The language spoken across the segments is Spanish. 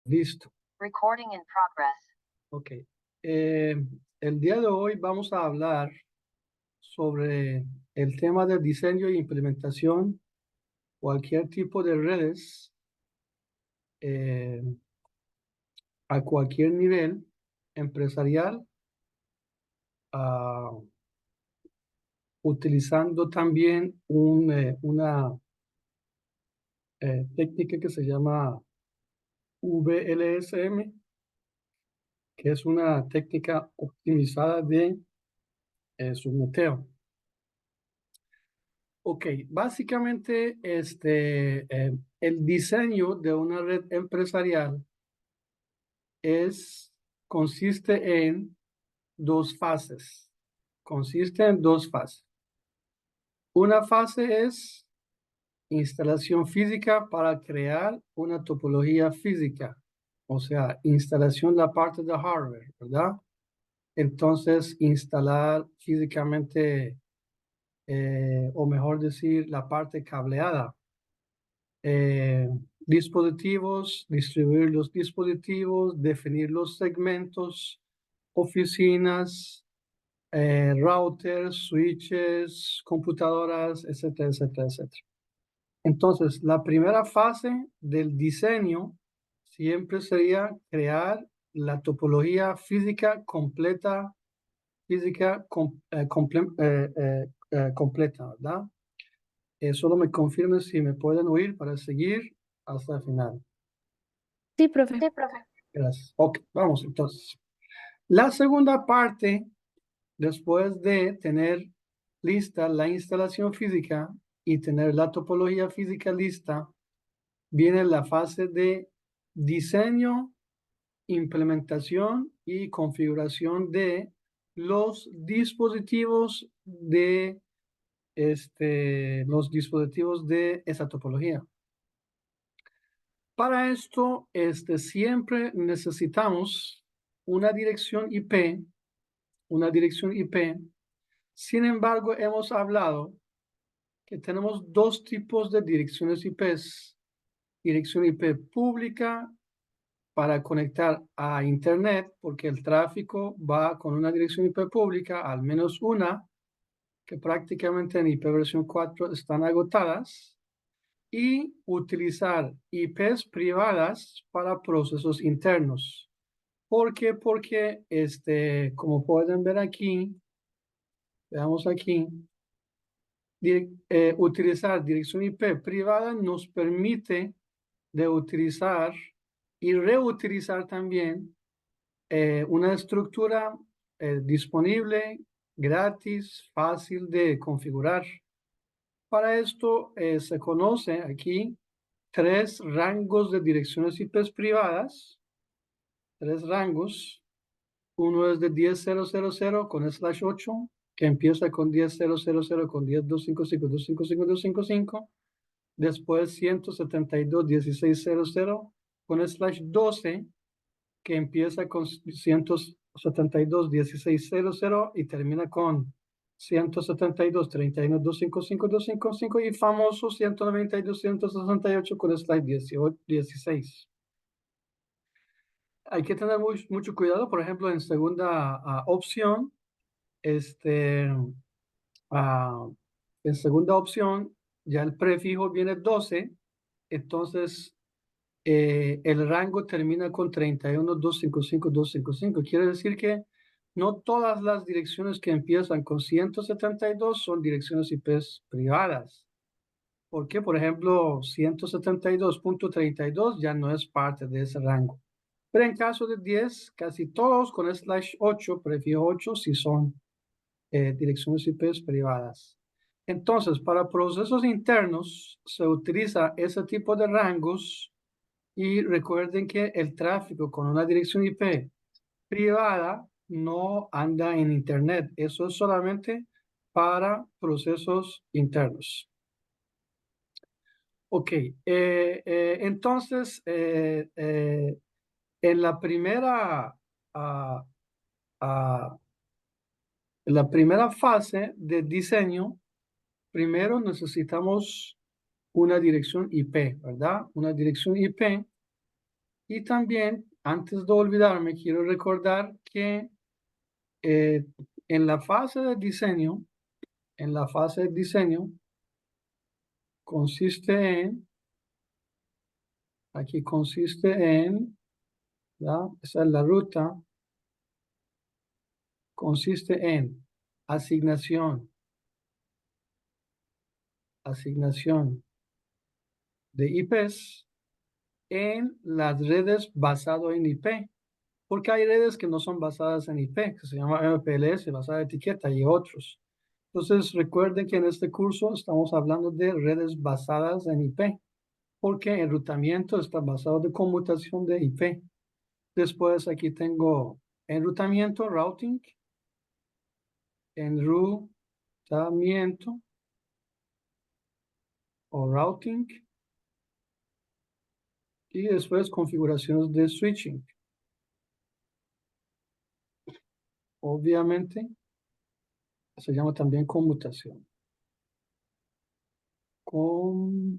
Listo. Recording in progress. Ok. El día de hoy vamos a hablar sobre el tema del diseño e implementación, cualquier tipo de redes eh, a cualquier nivel empresarial, utilizando también una técnica que se llama VLSM, que es una técnica optimizada de submeteo. Ok, básicamente el diseño de una red empresarial consiste en dos fases. Consiste en dos fases. Una fase es instalación física para crear una topología física, o sea, instalación de la parte de hardware, ¿verdad? Entonces, instalar físicamente, o mejor decir, la parte cableada. Dispositivos, distribuir los dispositivos, definir los segmentos, oficinas, routers, switches, computadoras, etcétera, etcétera, etcétera. Entonces, la primera fase del diseño siempre sería crear la topología física completa, completa, ¿verdad? Solo me confirmen si me pueden oír para seguir hasta el final. Sí, profe. Sí, profe. Gracias. Ok, vamos entonces. La segunda parte, después de tener lista la instalación física y tener la topología física lista, viene la fase de diseño, implementación y configuración de los dispositivos de esa topología. Para esto, siempre necesitamos una dirección IP, Sin embargo, hemos hablado que tenemos dos tipos de direcciones IPs. Dirección IP pública para conectar a Internet, porque el tráfico va con una dirección IP pública, al menos una, que prácticamente en IP versión 4 están agotadas. Y utilizar IPs privadas para procesos internos. ¿Por qué? Porque, como pueden ver aquí, veamos aquí, utilizar dirección IP privada nos permite de utilizar y reutilizar también una estructura disponible, gratis, fácil de configurar. Para esto se conoce aquí tres rangos de direcciones IP privadas, tres rangos. Uno es de 10.0.0.0 con /8, que empieza con 10.0.0.0 con 10.255.255.255. Después 172.16.0.0 con /12, que empieza con 172.16.0.0 y termina con 172.31.255.255 y famoso 192.168 con /16. Hay que tener mucho cuidado, por ejemplo, en segunda opción, en segunda opción, ya el prefijo viene 12, entonces el rango termina con 31.255.255. Quiere decir que no todas las direcciones que empiezan con 172 son direcciones IP privadas. Porque, por ejemplo, 172.32 ya no es parte de ese rango. Pero en caso de 10, casi todos con /8, prefijo 8, si son direcciones IP privadas. Entonces, para procesos internos se utiliza ese tipo de rangos y recuerden que el tráfico con una dirección IP privada no anda en Internet. Eso es solamente para procesos internos. Ok, entonces, en la primera fase de diseño, primero necesitamos una dirección IP, ¿verdad? Una dirección IP Y también, antes de olvidarme, quiero recordar que en la fase de diseño, consiste en, aquí consiste en, ¿verdad? Esa es la ruta, consiste en asignación de IPs en las redes basado en IP, porque hay redes que no son basadas en IP, que se llama MPLS, basada en etiqueta, y otros. Entonces, recuerden que en este curso estamos hablando de redes basadas en IP, porque enrutamiento está basado de conmutación de IP. Después aquí tengo enrutamiento, routing, enrutamiento o routing, y después configuraciones de switching. Obviamente, se llama también conmutación. Conmutación.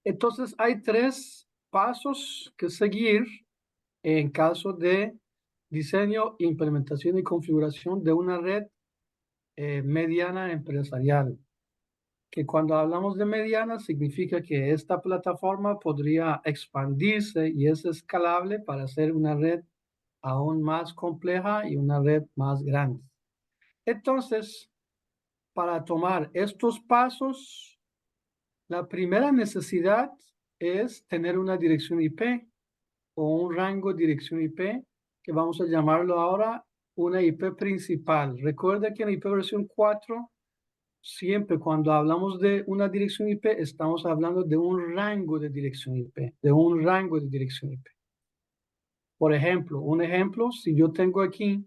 Entonces, hay 3 pasos que seguir en caso de diseño, implementación y configuración de una red mediana empresarial. Que cuando hablamos de mediana significa que esta plataforma podría expandirse y es escalable para hacer una red aún más compleja y una red más grande. Entonces, para tomar estos pasos, la primera necesidad es tener una dirección IP o un rango de dirección IP, que vamos a llamarlo ahora una IP principal. Recuerda que en IP versión 4, siempre cuando hablamos de una dirección IP, estamos hablando de un rango de dirección IP, Por ejemplo, si yo tengo aquí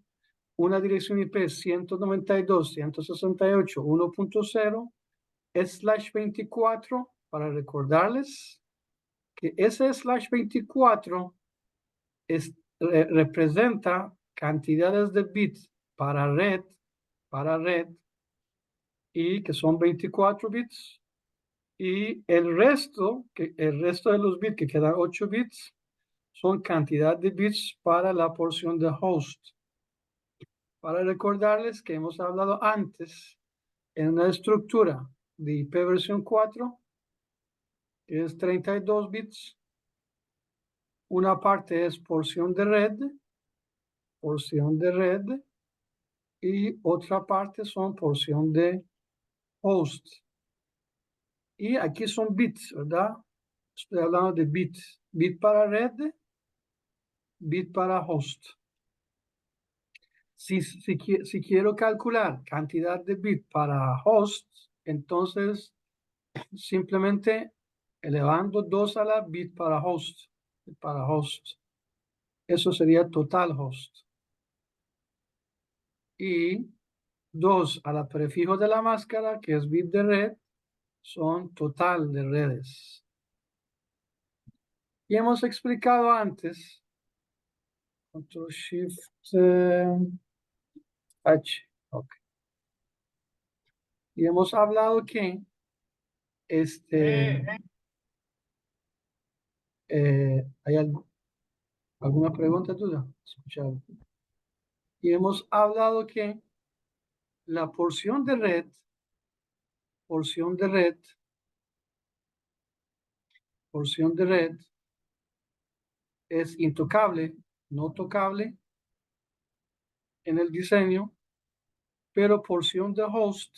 una dirección IP 192.168.1.0/24, para recordarles que ese /24 representa cantidades de bits para red, y que son 24 bits, y el resto de los bits, que quedan 8 bits, son cantidad de bits para la porción de host. Para recordarles que hemos hablado antes en una estructura de IP versión 4, que es 32 bits, una parte es porción de red, y otra parte son porción de host. Y aquí son bits, ¿verdad? Estoy hablando de bits. Bit para red, bit para host. Si quiero calcular cantidad de bit para host, entonces simplemente elevando 2 a la bit para host. Eso sería total host. Y 2 a la prefijo de la máscara, que es bit de red, son total de redes. Y hemos explicado antes, Control Shift H, ok. Y hemos hablado que ¿hay alguna pregunta tuya? Escuchado. Y hemos hablado que la porción de red es intocable, no tocable en el diseño, pero porción de host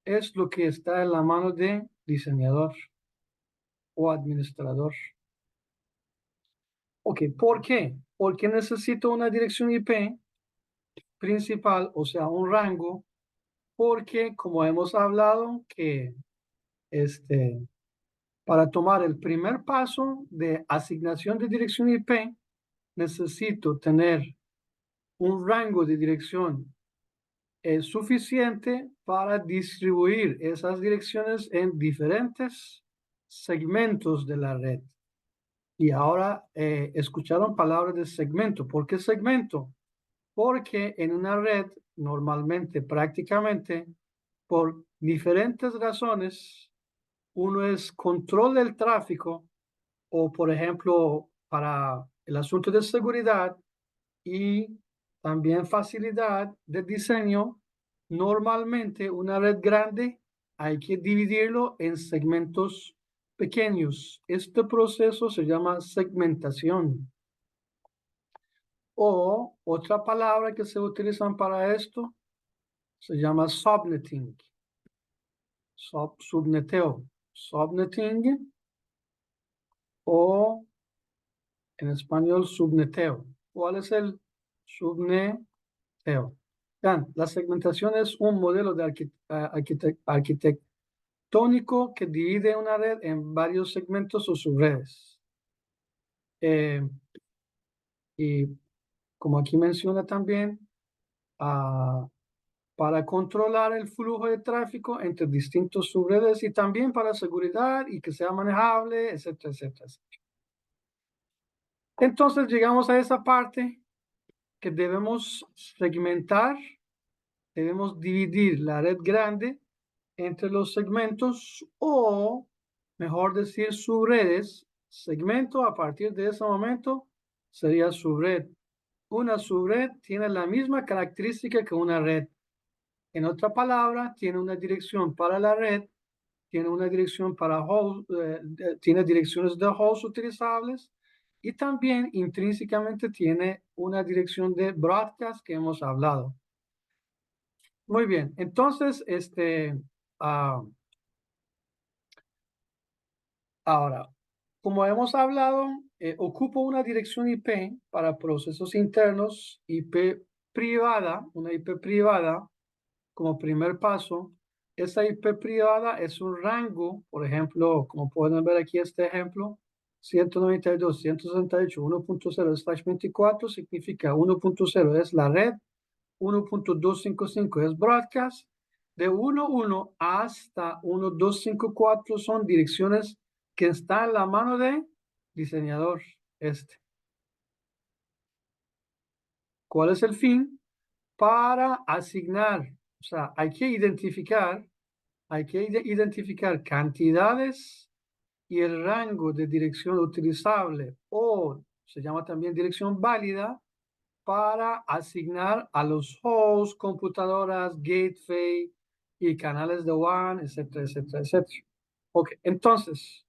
es lo que está en la mano de diseñador o administrador. Ok, ¿por qué? Porque necesito una dirección IP principal, o sea, un rango, porque como hemos hablado que para tomar el primer paso de asignación de dirección IP, necesito tener un rango de dirección suficiente para distribuir esas direcciones en diferentes segmentos de la red. Y ahora escucharon palabras de segmento. ¿Por qué segmento? Porque en una red, normalmente, prácticamente, por diferentes razones. Uno es control del tráfico o, por ejemplo, para el asunto de seguridad y también facilidad de diseño. Normalmente una red grande hay que dividirlo en segmentos pequeños. Este proceso se llama segmentación. O otra palabra que se utilizan para esto se llama subnetting. Subneteo. Subnetting o en español subneteo. ¿Cuál es el subneteo? Vean, la segmentación es un modelo de arquitectónico que divide una red en varios segmentos o subredes. Y como aquí menciona también, para controlar el flujo de tráfico entre distintos subredes y también para seguridad y que sea manejable, etcétera, etcétera, etcétera. Entonces llegamos a esa parte que debemos segmentar, debemos dividir la red grande entre los segmentos o, mejor decir, subredes. Segmento a partir de ese momento sería subred. Una subred tiene la misma característica que una red. En otra palabra, tiene una dirección para la red, tiene una dirección para host, tiene direcciones de host utilizables y también intrínsecamente tiene una dirección de broadcast que hemos hablado. Muy bien, entonces, ahora, como hemos hablado, ocupo una dirección IP para procesos internos, IP privada, una IP privada, como primer paso. Esa IP privada es un rango, por ejemplo, como pueden ver aquí este ejemplo, 192.168.1.0/24 significa 1.0 es la red, 1.255 es broadcast, de 1.1 hasta 1.254 son direcciones que están en la mano de diseñador ¿Cuál es el fin? Para asignar, o sea, hay que identificar cantidades y el rango de dirección utilizable o se llama también dirección válida para asignar a los hosts, computadoras, gateway y canales de WAN, etcétera, etcétera, etcétera. Ok, entonces,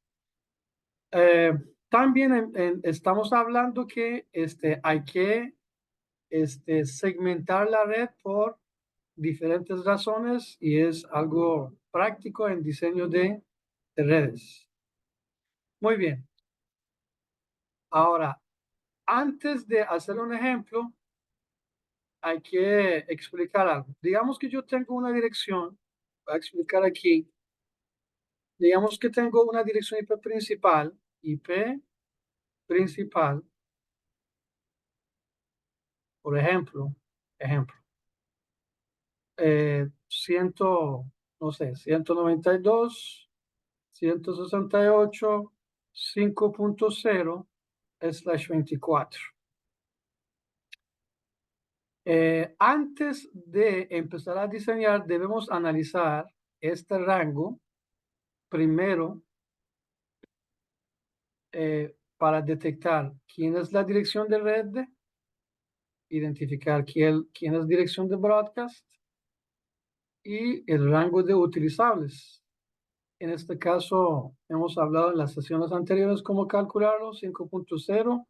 también estamos hablando que hay que segmentar la red por diferentes razones y es algo práctico en diseño de redes. Muy bien. Ahora, antes de hacer un ejemplo, hay que explicar algo. Digamos que yo tengo una dirección, voy a explicar aquí. Digamos que tengo una dirección IP principal, por ejemplo, 192, 168, 5.0/24. Antes de empezar a diseñar, debemos analizar este rango primero para detectar quién es la dirección de red, identificar quién es dirección de broadcast y el rango de utilizables. En este caso, hemos hablado en las sesiones anteriores cómo calcularlo. 5.0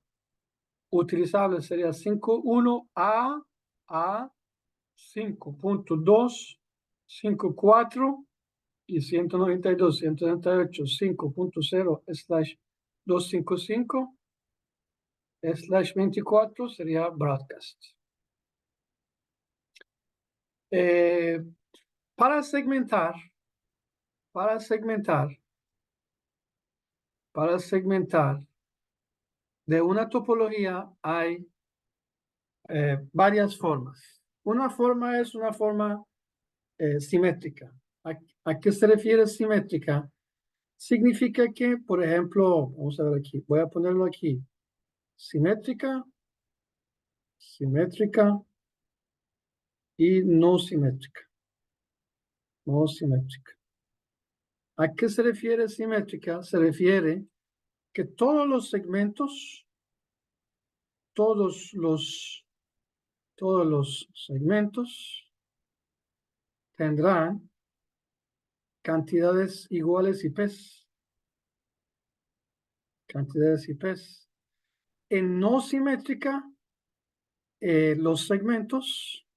utilizables sería 5.1 a 5.2, 5.4 y 192, 178, 5.0/255/24 sería broadcast. Para segmentar de una topología hay varias formas. Una forma es una forma simétrica. ¿A qué se refiere simétrica? Significa que, por ejemplo, vamos a ver aquí, voy a ponerlo aquí, simétrica y no simétrica. no simétrica. ¿A qué se refiere simétrica? Se refiere que todos los segmentos, todos los segmentos tendrán cantidades iguales IPs. Cantidades IPs. En no simétrica, los segmentos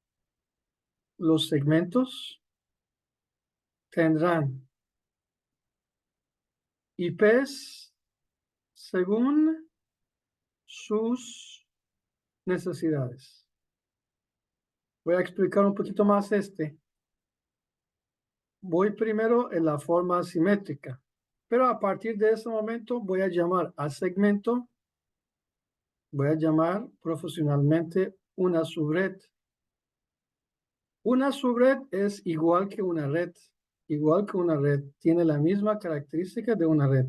tendrán IPs según sus necesidades. Voy a explicar un poquito más este. Voy primero en la forma simétrica, pero a partir de ese momento voy a llamar a segmento, voy a llamar profesionalmente una subred. Una subred es igual que una red, tiene la misma característica de una red.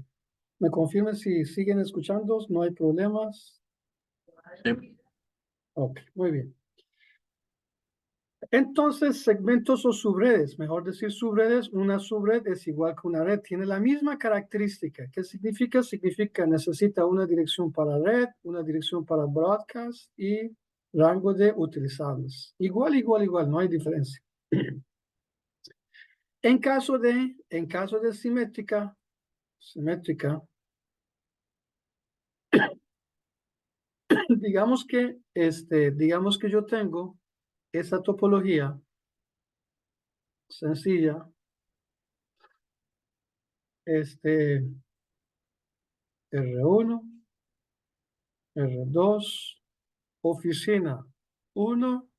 Me confirmen si siguen escuchando, no hay problemas. Sí. Ok, muy bien. Entonces, segmentos o subredes, mejor decir subredes, una subred es igual que una red, tiene la misma característica. ¿Qué significa? Significa necesita una dirección para red, una dirección para broadcast y rango de utilizables. Igual, no hay diferencia. En caso de simétrica, digamos que yo tengo esa topología sencilla, R1, R2, oficina 1,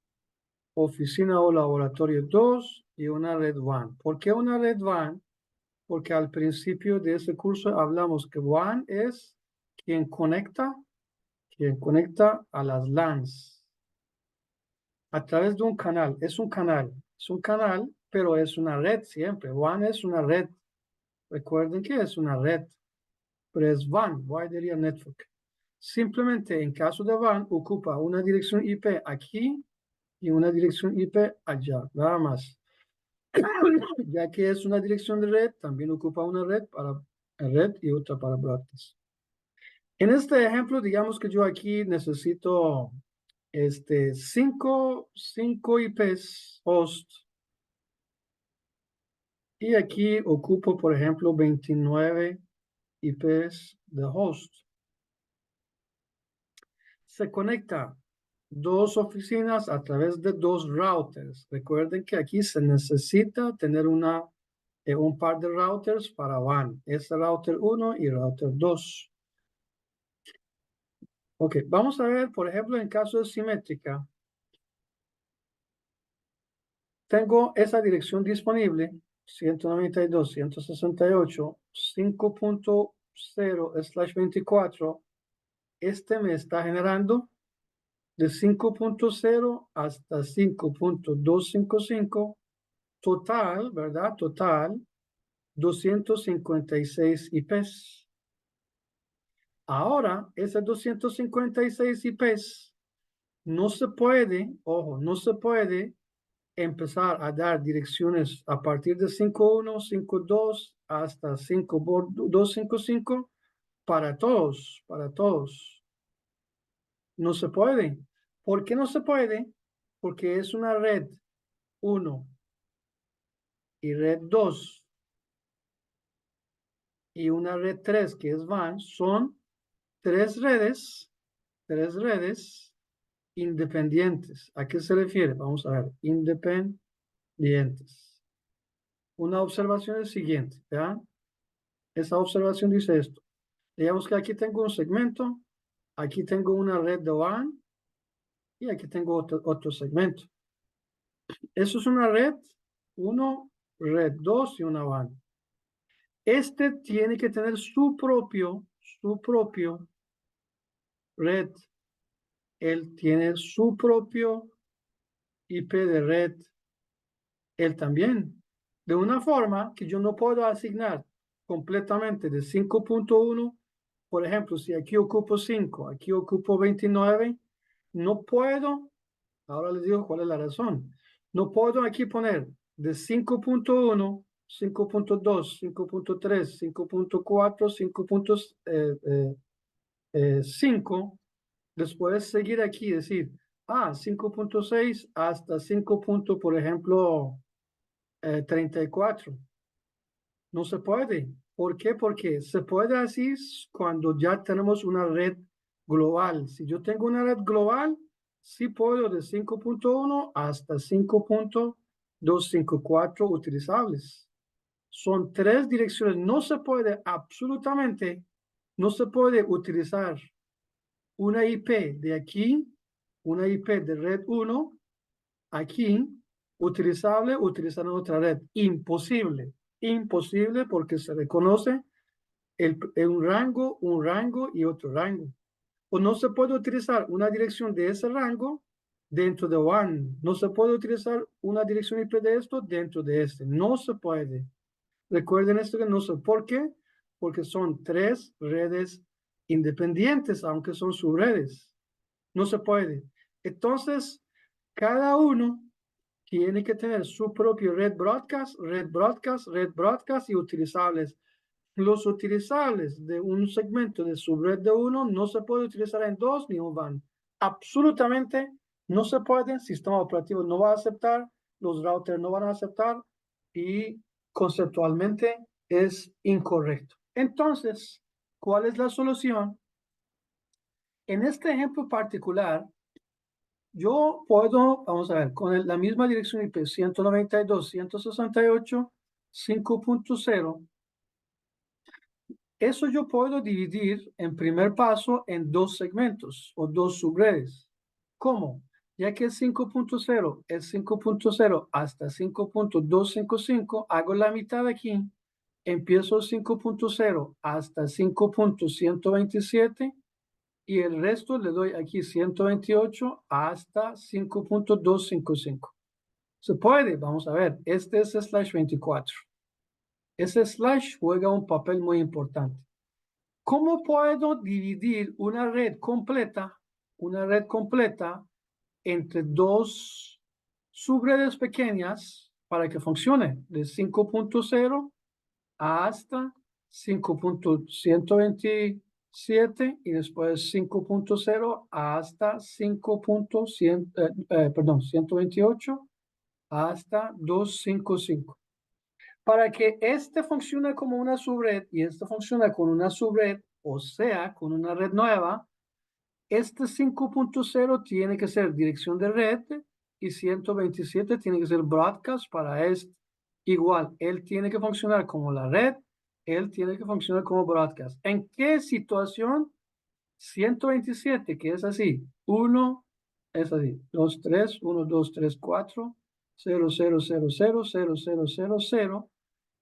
oficina o laboratorio 2 y una red WAN. ¿Por qué una red WAN? Porque al principio de ese curso hablamos que WAN es quien conecta a las LANs a través de un canal. Es un canal, pero es una red siempre. WAN es una red. Recuerden que es una red, pero es WAN, Wide Area Network. Simplemente en caso de WAN ocupa una dirección IP aquí y una dirección IP allá, nada más. Ya que es una dirección de red, también ocupa una red para red y otra para broadcast. En este ejemplo, digamos que yo aquí necesito 5 IPs host y aquí ocupo, por ejemplo, 29 IPs de host. Se conecta dos oficinas a través de dos routers. Recuerden que aquí se necesita tener un par de routers para WAN. Es router 1 y router 2. Ok, vamos a ver, por ejemplo, en caso de simétrica. Tengo esa dirección disponible, 192.168.5.0/24. Me está generando de 5.0 hasta 5.255. Total, ¿verdad? Total, 256 IPs. Ahora, esas 256 IPs no se puede, ojo, no se puede empezar a dar direcciones a partir de 5.1, 5.2 hasta 5.255 para todos, No se puede. ¿Por qué no se puede? Porque es una red 1 y red 2 y una red 3 que es WAN, son tres redes independientes. ¿A qué se refiere? Vamos a ver, independientes. Una observación es siguiente, ¿ya? Esa observación dice esto. Digamos que aquí tengo un segmento, aquí tengo una red de WAN y aquí tengo otro segmento. Eso es una red 1, red 2 y una WAN. Tiene que tener su propio red. Él tiene su propio IP de red. Él también. De una forma que yo no puedo asignar completamente de 5.1. Por ejemplo, si aquí ocupo 5, aquí ocupo 29, no puedo, ahora les digo cuál es la razón. No puedo aquí poner de 5.1, 5.2, 5.3, 5.4, 5.5, después seguir aquí y decir, 5.6 hasta 5. Por ejemplo, 34. No se puede. ¿Por qué? Porque se puede así cuando ya tenemos una red global. Si yo tengo una red global, sí puedo de 5.1 hasta 5.254 utilizables. Son 3 direcciones. No se puede absolutamente, no se puede utilizar una IP de aquí, una IP de red 1, aquí, utilizable, utilizar en otra red. Imposible. Imposible porque se reconoce un rango y otro rango. O no se puede utilizar una dirección de ese rango dentro de WAN. No se puede utilizar una dirección IP de esto dentro de este. No se puede. Recuerden esto que no sé por qué. Porque son 3 redes independientes, aunque son subredes. No se puede. Entonces, cada uno tiene que tener su propio red broadcast, red broadcast, red broadcast y utilizables. Los utilizables de un segmento de subred de uno no se puede utilizar en 2 ni un WAN. Absolutamente no se puede. El sistema operativo no va a aceptar, los routers no van a aceptar y conceptualmente es incorrecto. Entonces, ¿cuál es la solución? En este ejemplo particular, yo puedo, vamos a ver, con la misma dirección IP 192.168.5.0, eso yo puedo dividir en primer paso en 2 segmentos o 2 subredes. ¿Cómo? Ya que el 5.0 es 5.0 hasta 5.255, hago la mitad aquí, empiezo 5.0 hasta 5.127 y el resto le doy aquí 128 hasta 5.255. Se puede, vamos a ver, este es /24. Ese slash juega un papel muy importante. ¿Cómo puedo dividir una red completa entre 2 subredes pequeñas para que funcione de 5.0 hasta 5.127 y después 5.0 hasta 128 hasta 255? Para que este funcione como una subred y este funcione con una subred, o sea, con una red nueva, este 5.0 tiene que ser dirección de red y 127 tiene que ser broadcast para este. Igual, él tiene que funcionar como la red, él tiene que funcionar como broadcast. ¿En qué situación? 127, que es así, 1, es así, 2, 3, 1, 2, 3, 4, 0, 0, 0, 0, 0, 0, 0, 0,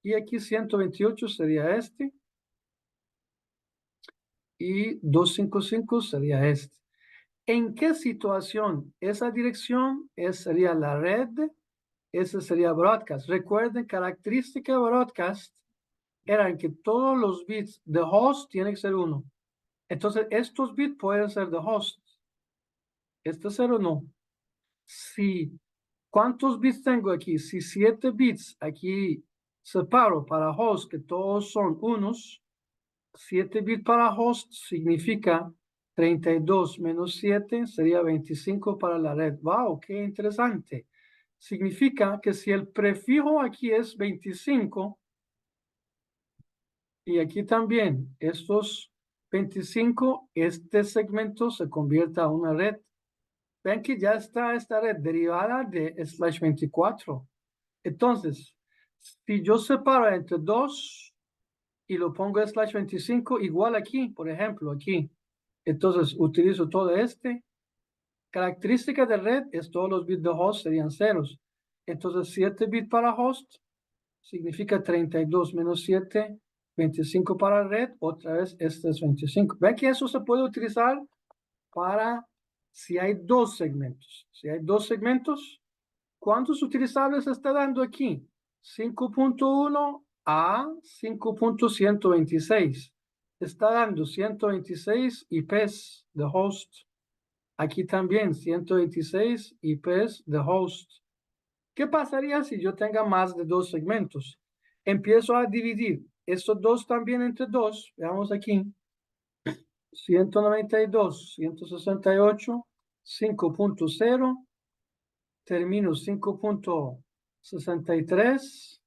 y aquí 128 sería este, y 255 sería este. ¿En qué situación? Esa dirección sería la red, ese sería broadcast. Recuerden, característica de broadcast eran que todos los bits de host tienen que ser 1. Entonces, estos bits pueden ser de host. Este 0 no. Si, ¿cuántos bits tengo aquí? Si 7 bits aquí separo para host, que todos son unos, 7 bits para host significa 32 menos 7 sería 25 para la red. ¡Wow! ¡Qué interesante! Significa que si el prefijo aquí es 25 y aquí también estos 25, este segmento se convierte a una red. Ven que ya está esta red derivada de /24. Entonces, si yo separo entre 2 y lo pongo /25, igual aquí, por ejemplo, aquí. Entonces, utilizo todo este. Característica de red es todos los bits de host serían ceros. Entonces, 7 bits para host significa 32 menos 7, 25 para red. Otra vez, este es 25. Ven que eso se puede utilizar para si hay 2 segmentos. Si hay 2 segmentos, ¿cuántos utilizables está dando aquí? 5.1 a 5.126. Está dando 126 IPs de host. Aquí también 126 IPs de host. ¿Qué pasaría si yo tenga más de 2 segmentos? Empiezo a dividir estos dos también entre 2. Veamos aquí. 192, 168, 5.0. Termino 5.63,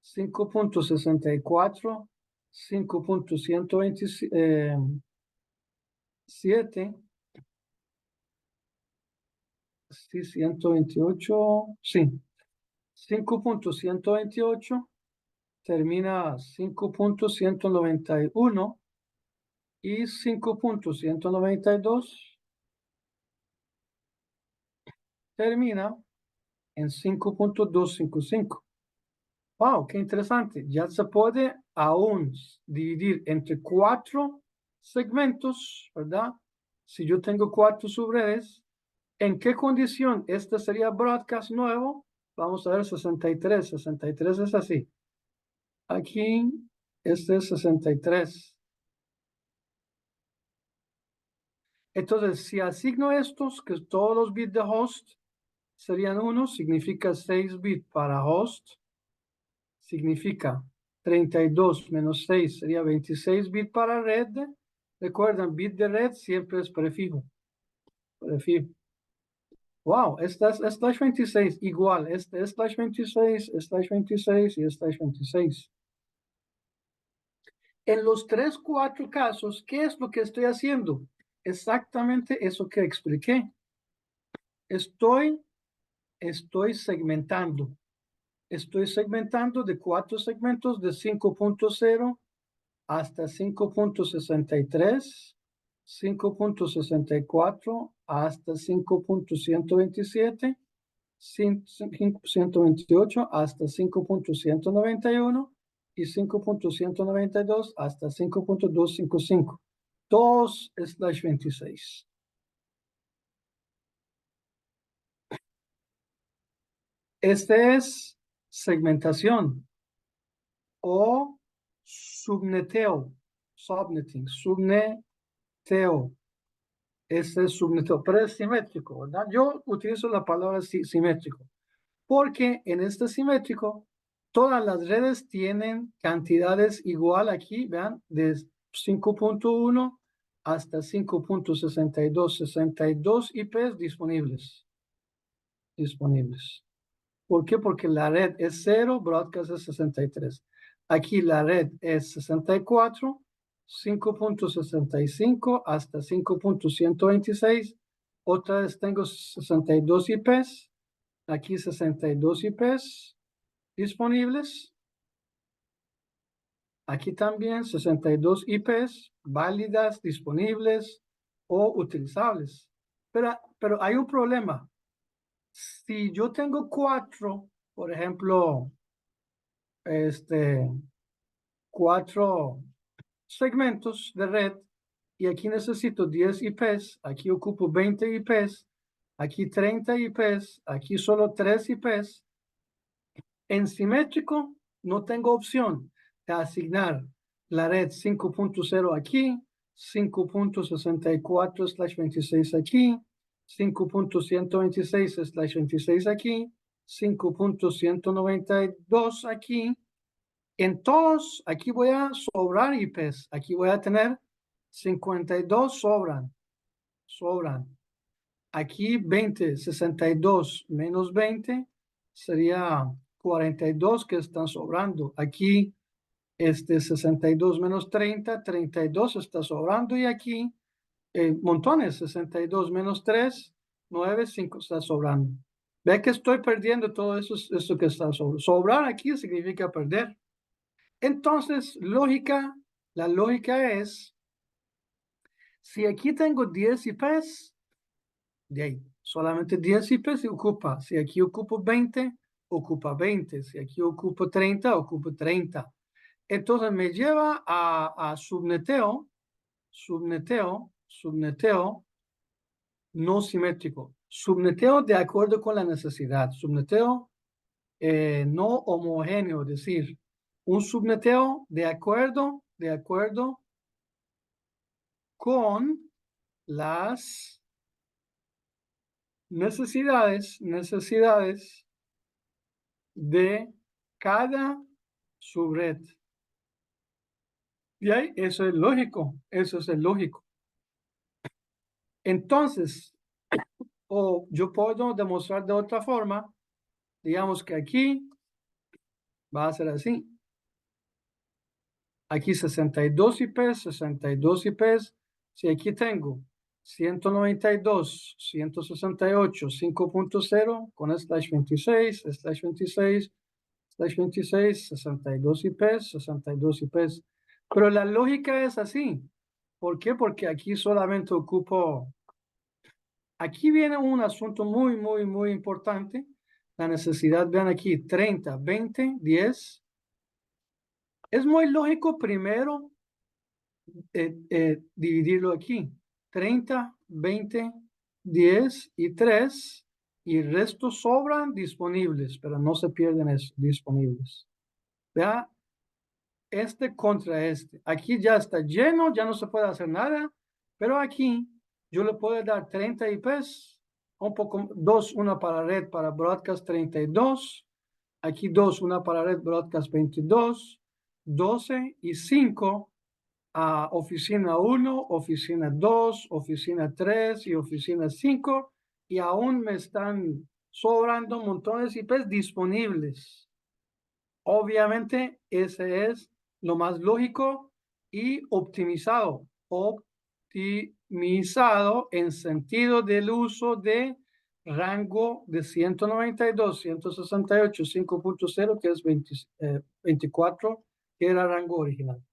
5.64, 5.127, sí, 128, sí, 5.128, termina 5.191 y 5.192 termina en 5.255. Wow, qué interesante. Ya se puede aún dividir entre 4 segmentos, ¿verdad? Si yo tengo 4 subredes, ¿en qué condición este sería broadcast nuevo? Vamos a ver 63. 63 es así. Aquí, este es 63. Entonces, si asigno estos, que todos los bits de host serían 1, significa 6 bits para host. Significa 32 menos 6 sería 26 bits para red. Recuerden, bit de red siempre es prefijo. Prefijo. Wow, esta es slash 26, igual, este es slash 26, slash 26 y slash 26. En los 3, 4 casos, ¿qué es lo que estoy haciendo? Exactamente eso que expliqué. Estoy segmentando. Estoy segmentando de 4 segmentos de 5.0 hasta 5.63, 5.64 hasta 5.127, 128 hasta 5.191 y 5.192 hasta 5.255. 2/26. Este es segmentación o subneteo, subnetting, subneteo. Este es subneteo, pero es simétrico, ¿verdad? Yo utilizo la palabra simétrico, porque en este simétrico, todas las redes tienen cantidades igual aquí, vean, de 5.1 hasta 5.62, 62 IPs disponibles. ¿Por qué? Porque la red es 0, broadcast es 63. Aquí la red es 64, 5.65 hasta 5.126. Otra vez tengo 62 IPs. Aquí 62 IPs disponibles. Aquí también 62 IPs válidas, disponibles o utilizables. Pero hay un problema. Si yo tengo 4, por ejemplo, 4 segmentos de red y aquí necesito 10 IPs, aquí ocupo 20 IPs, aquí 30 IPs, aquí solo 3 IPs. En simétrico no tengo opción de asignar la red 5.0 aquí, 5.64/26 aquí, 5.126/26 aquí, 5.192 aquí. En todos, aquí voy a sobrar IPs. Aquí voy a tener 52 sobran. Aquí 20, 62 menos 20 sería 42 que están sobrando. Aquí 62 menos 30, 32 está sobrando. Y aquí montones, 62 menos 3, 9, 5 está sobrando. Ve que estoy perdiendo todo eso que está sobrando. Sobrar aquí significa perder. Entonces, la lógica es, si aquí tengo 10 IPs, de ahí, solamente 10 IPs ocupa. Si aquí ocupo 20, ocupa 20. Si aquí ocupo 30, ocupa 30. Entonces me lleva a subneteo no simétrico. Subneteo de acuerdo con la necesidad. Subneteo no homogéneo, es decir, un subneteo de acuerdo con las necesidades de cada subred. Y ahí, eso es lógico, eso es el lógico. Entonces, o yo puedo demostrar de otra forma, digamos que aquí va a ser así. Aquí 62 IPs, 62 IPs. Si aquí tengo 192, 168, 5.0 con slash 26, slash 26, slash 26, 62 IPs, 62 IPs. Pero la lógica es así. ¿Por qué? Porque aquí solamente ocupo. Aquí viene un asunto muy, muy, muy importante. La necesidad, vean aquí, 30, 20, 10. Es muy lógico primero dividirlo aquí. 30, 20, 10 y 3. Y el resto sobran disponibles, pero no se pierden eso, disponibles. Vea, este contra este. Aquí ya está lleno, ya no se puede hacer nada, pero aquí yo le puedo dar 30 IPs, un poco, dos, una para red para broadcast 32, aquí dos, una para red broadcast 22, 12 y 5 a oficina 1, oficina 2, oficina 3 y oficina 5, y aún me están sobrando montones de IPs disponibles. Obviamente, ese es lo más lógico y optimizado. Optimizado en sentido del uso de rango de 192, 168, 5.0, que es 24, que era rango original.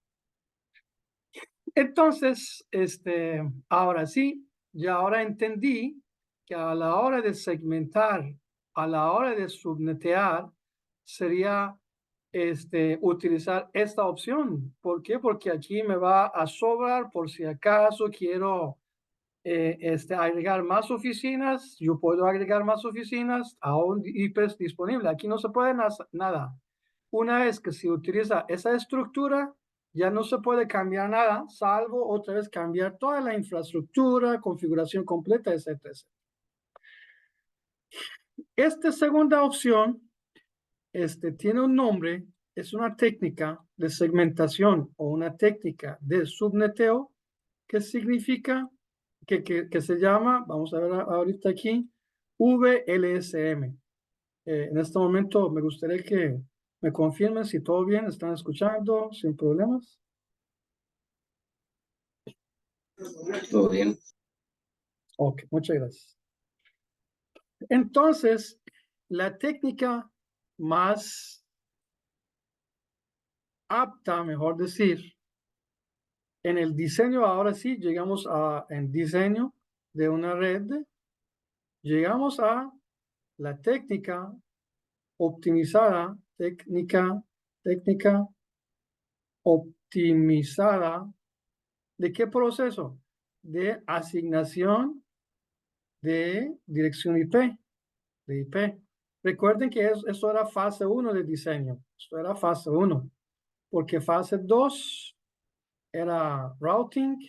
Entonces, ahora sí, ya ahora entendí que a la hora de segmentar, a la hora de subnetear, sería utilizar esta opción. ¿Por qué? Porque aquí me va a sobrar por si acaso quiero agregar más oficinas. Yo puedo agregar más oficinas a un IPs disponible. Aquí no se puede nada. Una vez que se utiliza esa estructura, ya no se puede cambiar nada, salvo otra vez cambiar toda la infraestructura, configuración completa, etcétera. Esta segunda opción tiene un nombre, es una técnica de segmentación o una técnica de subneteo que significa, que se llama, vamos a ver ahorita aquí, VLSM. En este momento me gustaría que me confirmen si todo bien, están escuchando sin problemas. Todo bien. Ok, muchas gracias. Entonces, la técnica más apta, mejor decir, en el diseño, ahora sí, llegamos a el diseño de una red, llegamos a la técnica optimizada, técnica optimizada. ¿De qué proceso? De asignación de dirección IP, de IP. Recuerden que esto era fase 1 de diseño, esto era fase 1, porque fase 2 era routing,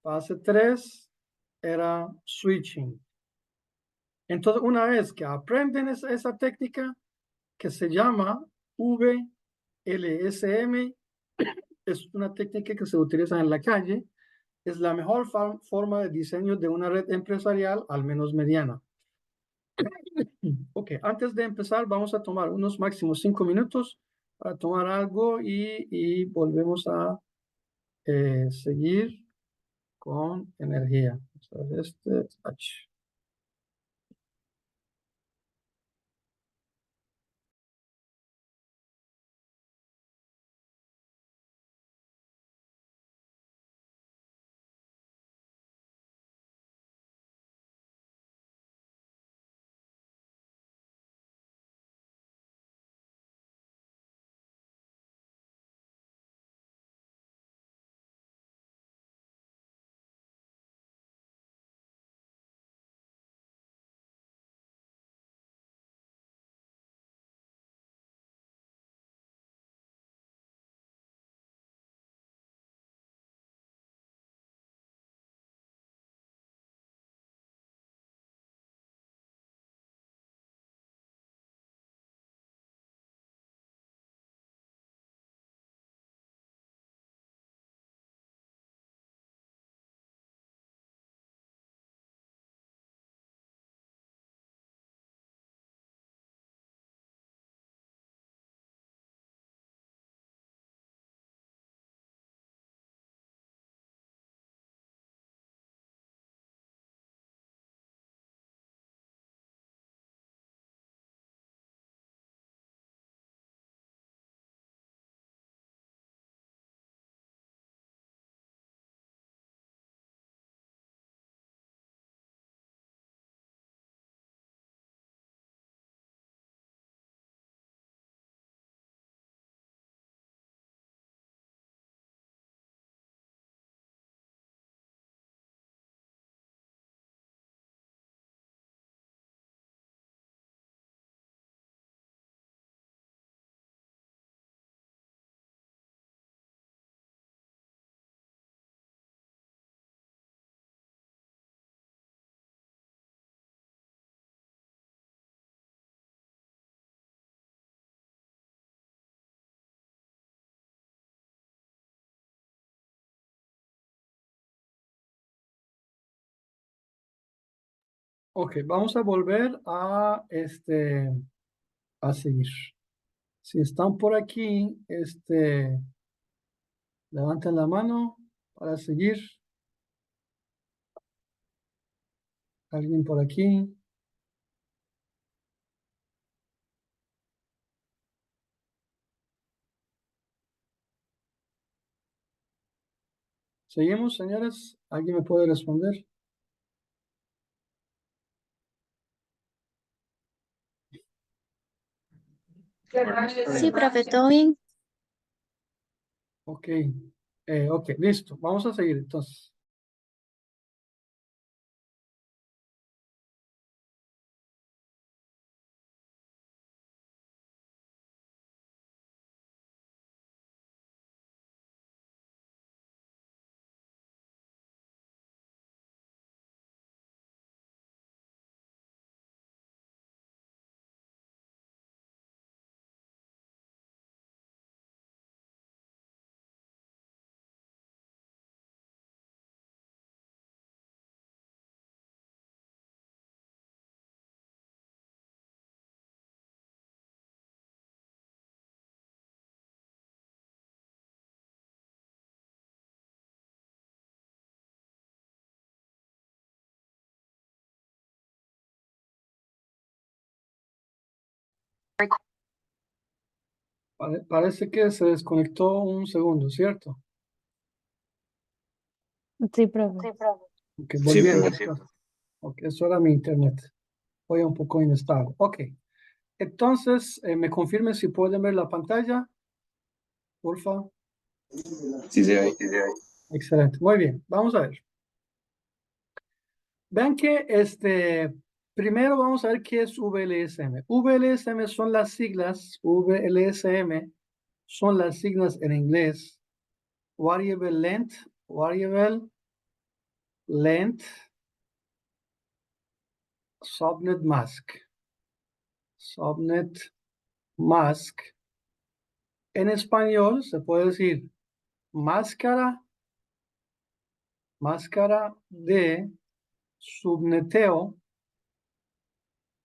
fase 3 era switching. Entonces, una vez que aprenden esa técnica que se llama VLSM, es una técnica que se utiliza en la calle, es la mejor forma de diseño de una red empresarial, al menos mediana. Ok, antes de empezar, vamos a tomar unos máximos 5 minutos para tomar algo y volvemos a seguir con energía. H. Ok, vamos a volver a seguir. Si están por aquí, levanten la mano para seguir. ¿Alguien por aquí? ¿Seguimos, señores? ¿Alguien me puede responder? Sí, profe, todo bien. Ok, ok, listo. Vamos a seguir entonces. Parece que se desconectó un segundo, ¿cierto? Sí, profe. Ok, Sí, volviendo. profe. Ok, eso era mi internet. Hoy un poco inestable. Ok, entonces, me confirmen si pueden ver la pantalla, porfa. Sí se ve. Excelente, muy bien. Vamos a ver. Vean que primero vamos a ver qué es VLSM. VLSM son las siglas, VLSM son las siglas en inglés. Variable length, subnet mask. En español se puede decir máscara de subneteo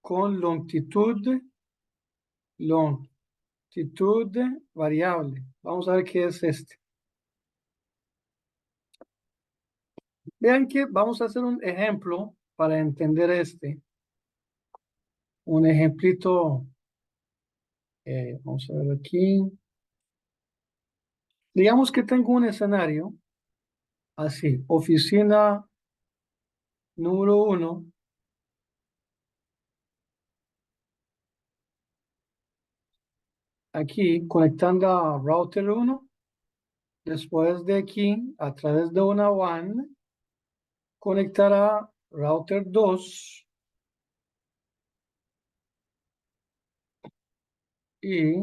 con longitud variable. Vamos a ver qué es este. Vean que vamos a hacer un ejemplo para entender un ejemplito. Vamos a ver aquí. Digamos que tengo un escenario así, oficina número 1. Aquí conectando a router 1. Después de aquí, a través de una WAN, conectar a router 2 y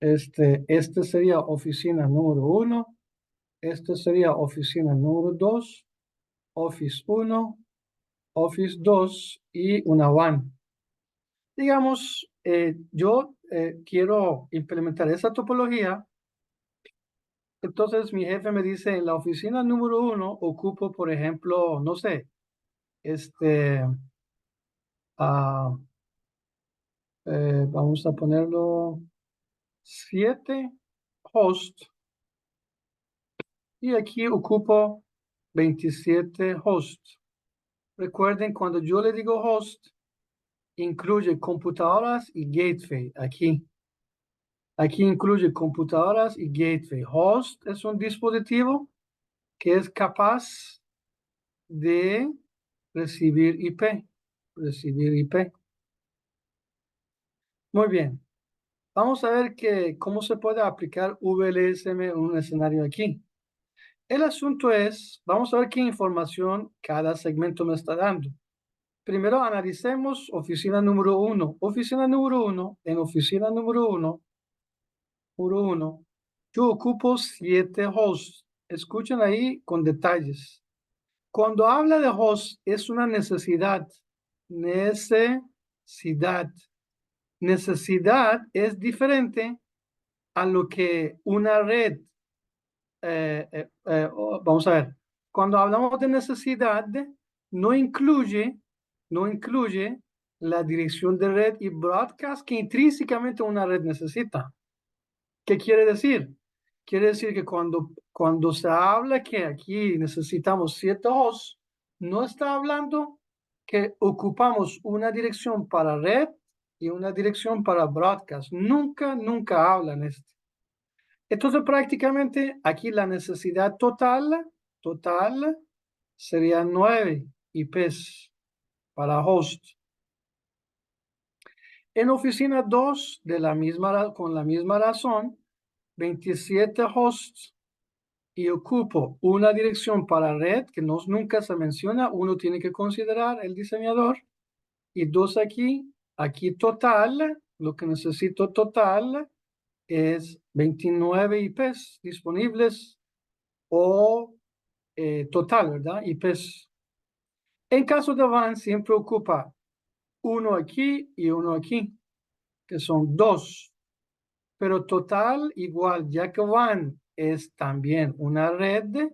este sería oficina número 1, este sería oficina número 2, Office 1, Office 2 y una WAN. Digamos, yo quiero implementar esa topología. Entonces mi jefe me dice, en la oficina número 1 ocupo, por ejemplo, no sé, ah, vamos a ponerlo 7 hosts y aquí ocupo 27 hosts. Recuerden, cuando yo le digo host, incluye computadoras y gateway aquí. Aquí incluye computadoras y gateway. Host es un dispositivo que es capaz de recibir IP. Muy bien. Vamos a ver cómo se puede aplicar VLSM en un escenario aquí. El asunto es, vamos a ver qué información cada segmento me está dando. Primero analicemos oficina número 1. Oficina número 1, en oficina número 1, yo ocupo 7 hosts. Escuchen ahí con detalles. Cuando habla de host, es una necesidad. Necesidad es diferente a lo que una red. Vamos a ver. Cuando hablamos de necesidad, no incluye no incluye la dirección de red y broadcast que intrínsecamente una red necesita. ¿Qué quiere decir? Quiere decir que cuando se habla que aquí necesitamos 7 hosts, no está hablando que ocupamos una dirección para red y una dirección para broadcast. Nunca hablan esto. Entonces, prácticamente aquí la necesidad total sería 9 IPs para host. En oficina 2, con la misma razón, 27 hosts y ocupo una dirección para red que nunca se menciona. Uno tiene que considerar el diseñador y 2 aquí total, lo que necesito total es 29 IPs disponibles o total, ¿verdad? IPs. En caso de WAN siempre ocupa uno aquí y uno aquí, que son 2. Pero total igual, ya que WAN es también una red,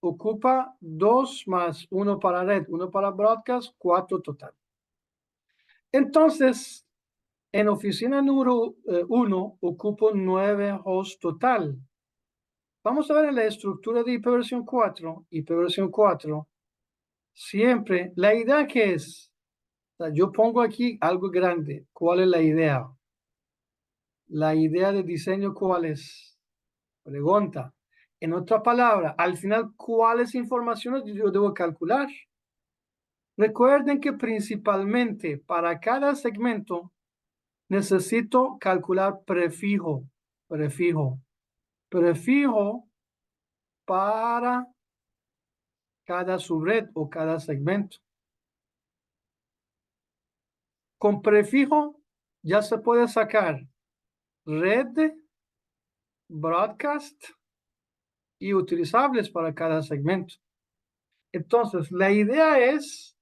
ocupa 2 más 1 para red, 1 para broadcast, 4 total. Entonces, en oficina número 1 ocupo 9 hosts total. Vamos a ver en la estructura de ipv 4, siempre la idea que es, o sea, yo pongo aquí algo grande. ¿Cuál es la idea? La idea de diseño, ¿cuál es? Pregunta. En otra palabra, al final, ¿cuáles informaciones yo debo calcular? Recuerden que principalmente para cada segmento necesito calcular prefijo para cada subred o cada segmento. Con prefijo ya se puede sacar red, broadcast y utilizables para cada segmento. Entonces, la idea es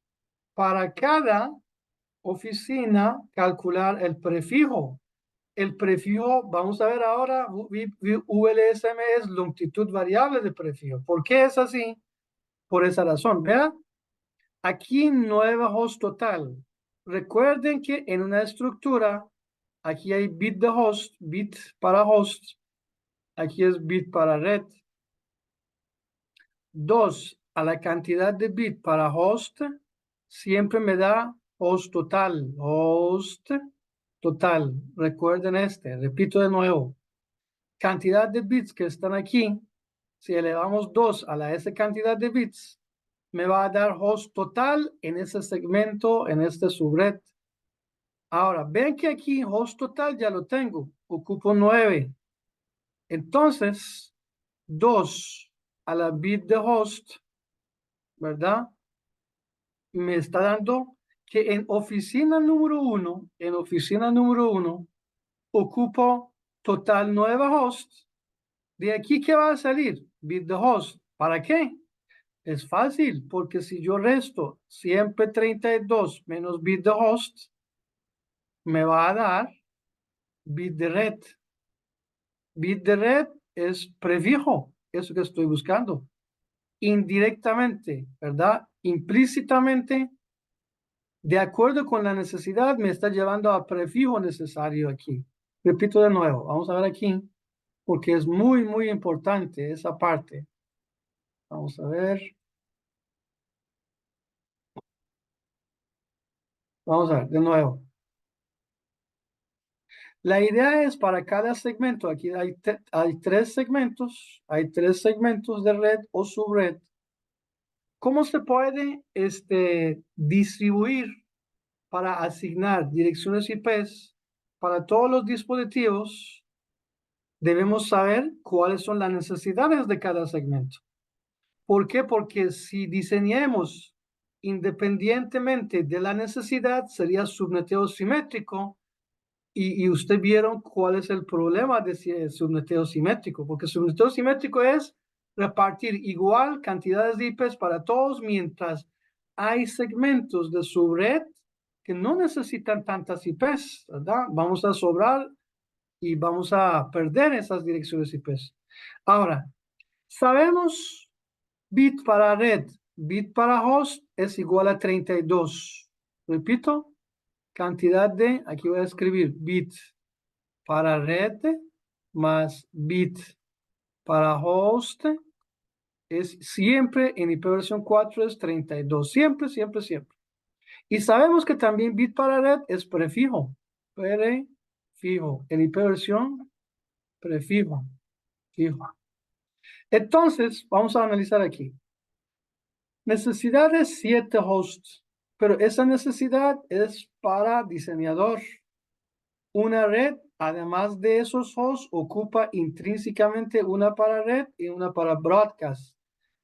para cada oficina calcular el prefijo. El prefijo, vamos a ver ahora, VLSM es longitud variable de prefijo. ¿Por qué es así? Por esa razón. Vean, aquí 9 host total. Recuerden que en una estructura, aquí hay bit de host, bit para host. Aquí es bit para red. 2 a la cantidad de bit para host siempre me da host total. Recuerden repito de nuevo. Cantidad de bits que están aquí, si elevamos 2 a la S cantidad de bits, me va a dar host total en ese segmento, en este subred. Ahora, ven que aquí host total ya lo tengo, ocupo 9. Entonces, 2 a la bit de host, ¿verdad? Me está dando que en oficina número 1, ocupo total 9 hosts. De aquí, ¿qué va a salir? Bit de host. ¿Para qué? Es fácil, porque si yo resto siempre 32 menos bit de host, me va a dar bit de red. Bit de red es prefijo, eso que estoy buscando. Indirectamente, ¿verdad? Implícitamente, de acuerdo con la necesidad, me está llevando a prefijo necesario aquí. Repito de nuevo, vamos a ver aquí, porque es muy importante esa parte. Vamos a ver. Vamos a ver, de nuevo. La idea es para cada segmento, aquí hay 3 segmentos, de red o subred. ¿Cómo se puede distribuir para asignar direcciones IPs para todos los dispositivos? Debemos saber cuáles son las necesidades de cada segmento. ¿Por qué? Porque si diseñemos independientemente de la necesidad, sería subneteo simétrico. Y usted vieron cuál es el problema de subneteo simétrico, porque subneteo simétrico es repartir igual cantidades de IPs para todos, mientras hay segmentos de subred que no necesitan tantas IPs, ¿verdad? Vamos a sobrar y vamos a perder esas direcciones IPs. Ahora, sabemos bit para red, bit para host es igual a 32. Repito, cantidad de, aquí voy a escribir bit para red más bit para host es siempre en IPv4 4 es 32. Siempre, siempre, siempre. Y sabemos que también bit para red es prefijo. Prefijo. En IPv4 prefijo. Fijo. Entonces, vamos a analizar aquí. Necesidad de 7 hosts, pero esa necesidad es para diseñador. Una red, además de esos hosts, ocupa intrínsecamente una para red y una para broadcast.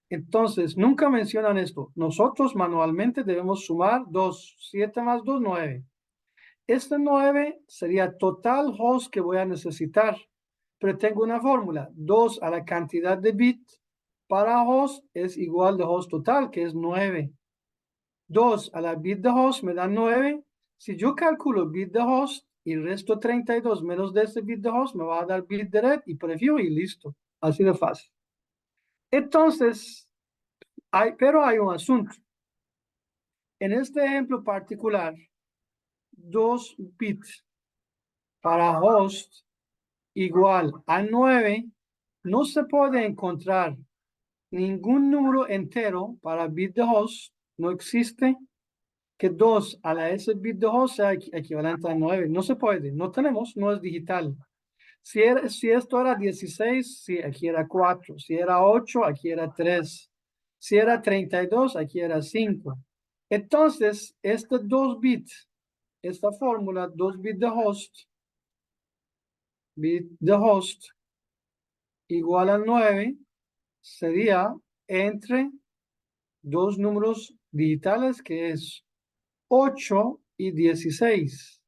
Entonces, nunca mencionan esto. Nosotros manualmente debemos sumar 2. 7 más 2, 9. Este 9 sería total host que voy a necesitar. Pero tengo una fórmula. 2 a la cantidad de bits para host es igual de host total, que es 9. 2 a la bit de host me da 9. Si yo calculo bit de host y resto 32 menos de ese bit de host, me va a dar bit de red y prefijo y listo. Así de fácil. Entonces, pero hay un asunto. En este ejemplo particular, 2 bits para host igual a 9, no se puede encontrar ningún número entero para bit de host. No existe que 2 a la S bit de host sea equivalente a 9. No se puede, no tenemos, no es digital. Si esto era 16, sí, aquí era 4. Si era 8, aquí era 3. Si era 32, aquí era 5. Entonces, este 2 bits, esta fórmula, 2 bit de host igual a 9, sería entre dos números digitales que es 8 y 16.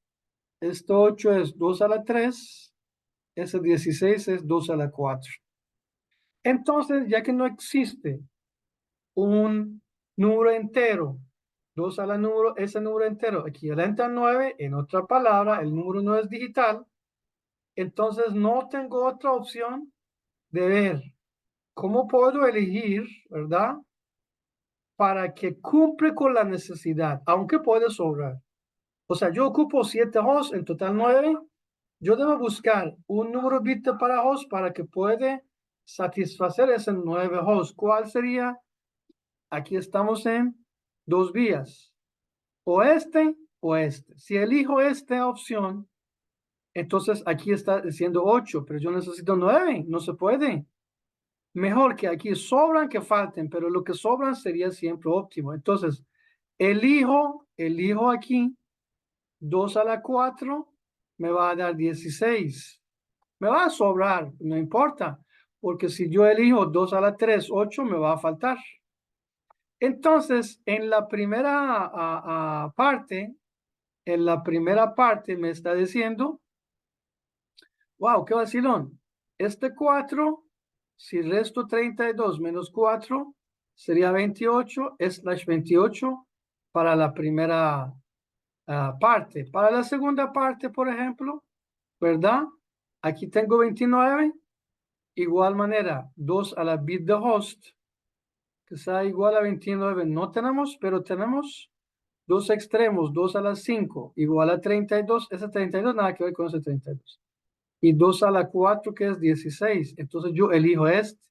Este 8 es 2 a la 3, ese 16 es 2 a la 4. Entonces, ya que no existe un número entero, 2 a la número, ese número entero equivalente a 9, en otra palabra, el número no es digital, entonces no tengo otra opción de ver cómo puedo elegir, ¿verdad? Para que cumple con la necesidad, aunque puede sobrar. O sea, yo ocupo 7 hosts, en total 9. Yo debo buscar un número bit para host para que pueda satisfacer ese 9 hosts. ¿Cuál sería? Aquí estamos en 2 vías. O este o este. Si elijo esta opción, entonces aquí está diciendo 8, pero yo necesito 9. No se puede. Mejor que aquí sobran que falten, pero lo que sobran sería siempre óptimo. Entonces, elijo aquí 2 a la 4, me va a dar 16. Me va a sobrar, no importa, porque si yo elijo 2 a la 3, 8, me va a faltar. Entonces, en la primera parte me está diciendo, wow, qué vacilón. Este 4, si resto 32 menos 4, sería 28, slash 28 para la primera parte. Para la segunda parte, por ejemplo, ¿verdad? Aquí tengo 29, igual manera, 2 a la bit de host, que sea igual a 29. No tenemos, pero tenemos dos extremos, 2 a la 5, igual a 32. Ese 32 nada que ver con ese 32. Y 2 a la 4, que es 16. Entonces yo elijo este.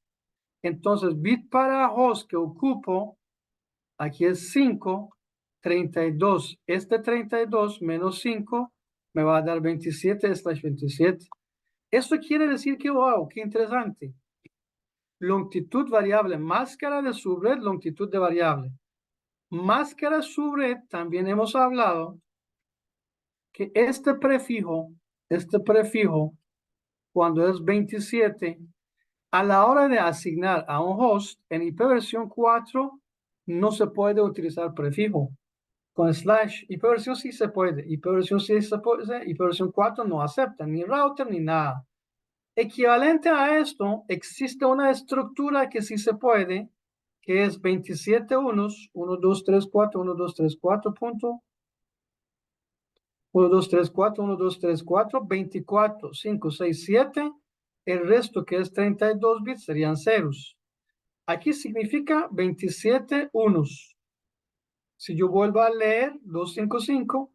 Entonces, bit para host que ocupo, aquí es 5, 32. Este 32 menos 5 me va a dar 27/27. Esto quiere decir que, wow, qué interesante. Longitud variable, máscara de subred, longitud de variable. Máscara subred, también hemos hablado que este prefijo, cuando es 27, a la hora de asignar a un host en IPv4 no se puede utilizar prefijo. Con slash, IPv4 sí se puede, IPv4 sí se puede, IPv4 no acepta ni router ni nada. Equivalente a esto, existe una estructura que sí se puede, que es 27 unos, 1, 2, 3, 4, 1, 2, 3, 4, punto. 1, 2, 3, 4, 1, 2, 3, 4, 24, 5, 6, 7. El resto, que es 32 bits, serían ceros. Aquí significa 27 unos. Si yo vuelvo a leer 255,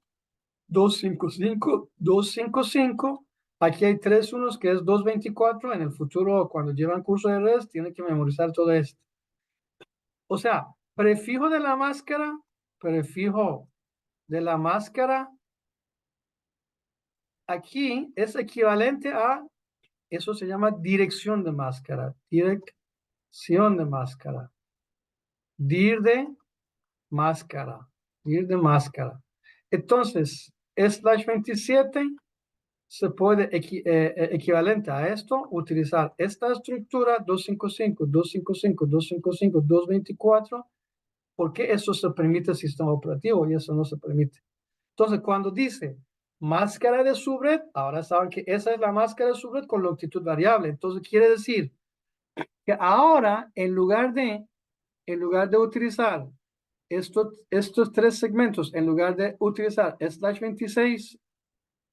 255, 255, aquí hay tres unos que es 224. En el futuro, cuando llevan curso de redes, tienen que memorizar todo esto. O sea, prefijo de la máscara, prefijo de la máscara, aquí es equivalente a, eso se llama dirección de máscara, dirección de máscara, dir de máscara, dir de máscara. Entonces, slash 27 se puede equivalente a esto, utilizar esta estructura 255, 255, 255, 224, porque eso se permite el sistema operativo y eso no se permite. Entonces, cuando dice máscara de subred, ahora saben que esa es la máscara de subred con longitud variable. Entonces, quiere decir que ahora, en lugar de utilizar estos tres segmentos, en lugar de utilizar slash 26,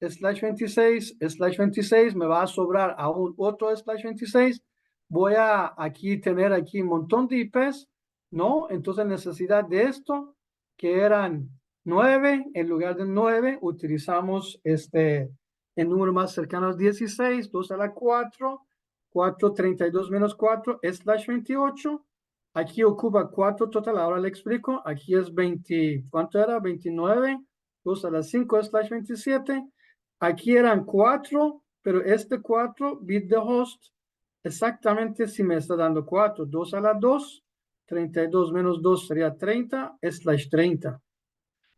slash 26, slash 26, me va a sobrar aún otro slash 26. Voy a aquí tener aquí un montón de IPs, ¿no? Entonces, necesidad de esto, que eran 9, en lugar de 9, utilizamos el número más cercano es 16, 2 a la 4, 4, 32 menos 4, slash 28. Aquí ocupa 4 total, ahora le explico. Aquí es 20, ¿cuánto era? 29, 2 a la 5, slash 27. Aquí eran 4, pero este 4 bit de host, exactamente si me está dando 4, 2 a la 2, 32 menos 2 sería 30, slash 30.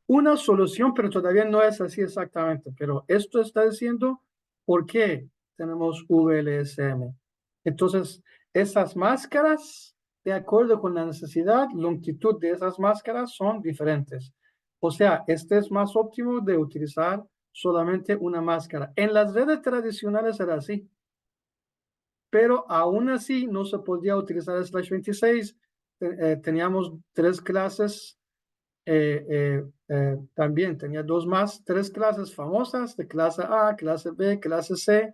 Una solución, pero todavía no es así exactamente, pero esto está diciendo por qué tenemos VLSM. Entonces, esas máscaras, de acuerdo con la necesidad, longitud de esas máscaras son diferentes. O sea, este es más óptimo de utilizar solamente una máscara. En las redes tradicionales era así, pero aún así no se podía utilizar slash 26. Teníamos tres clases, también tenía tres clases famosas de clase A, clase B, clase C.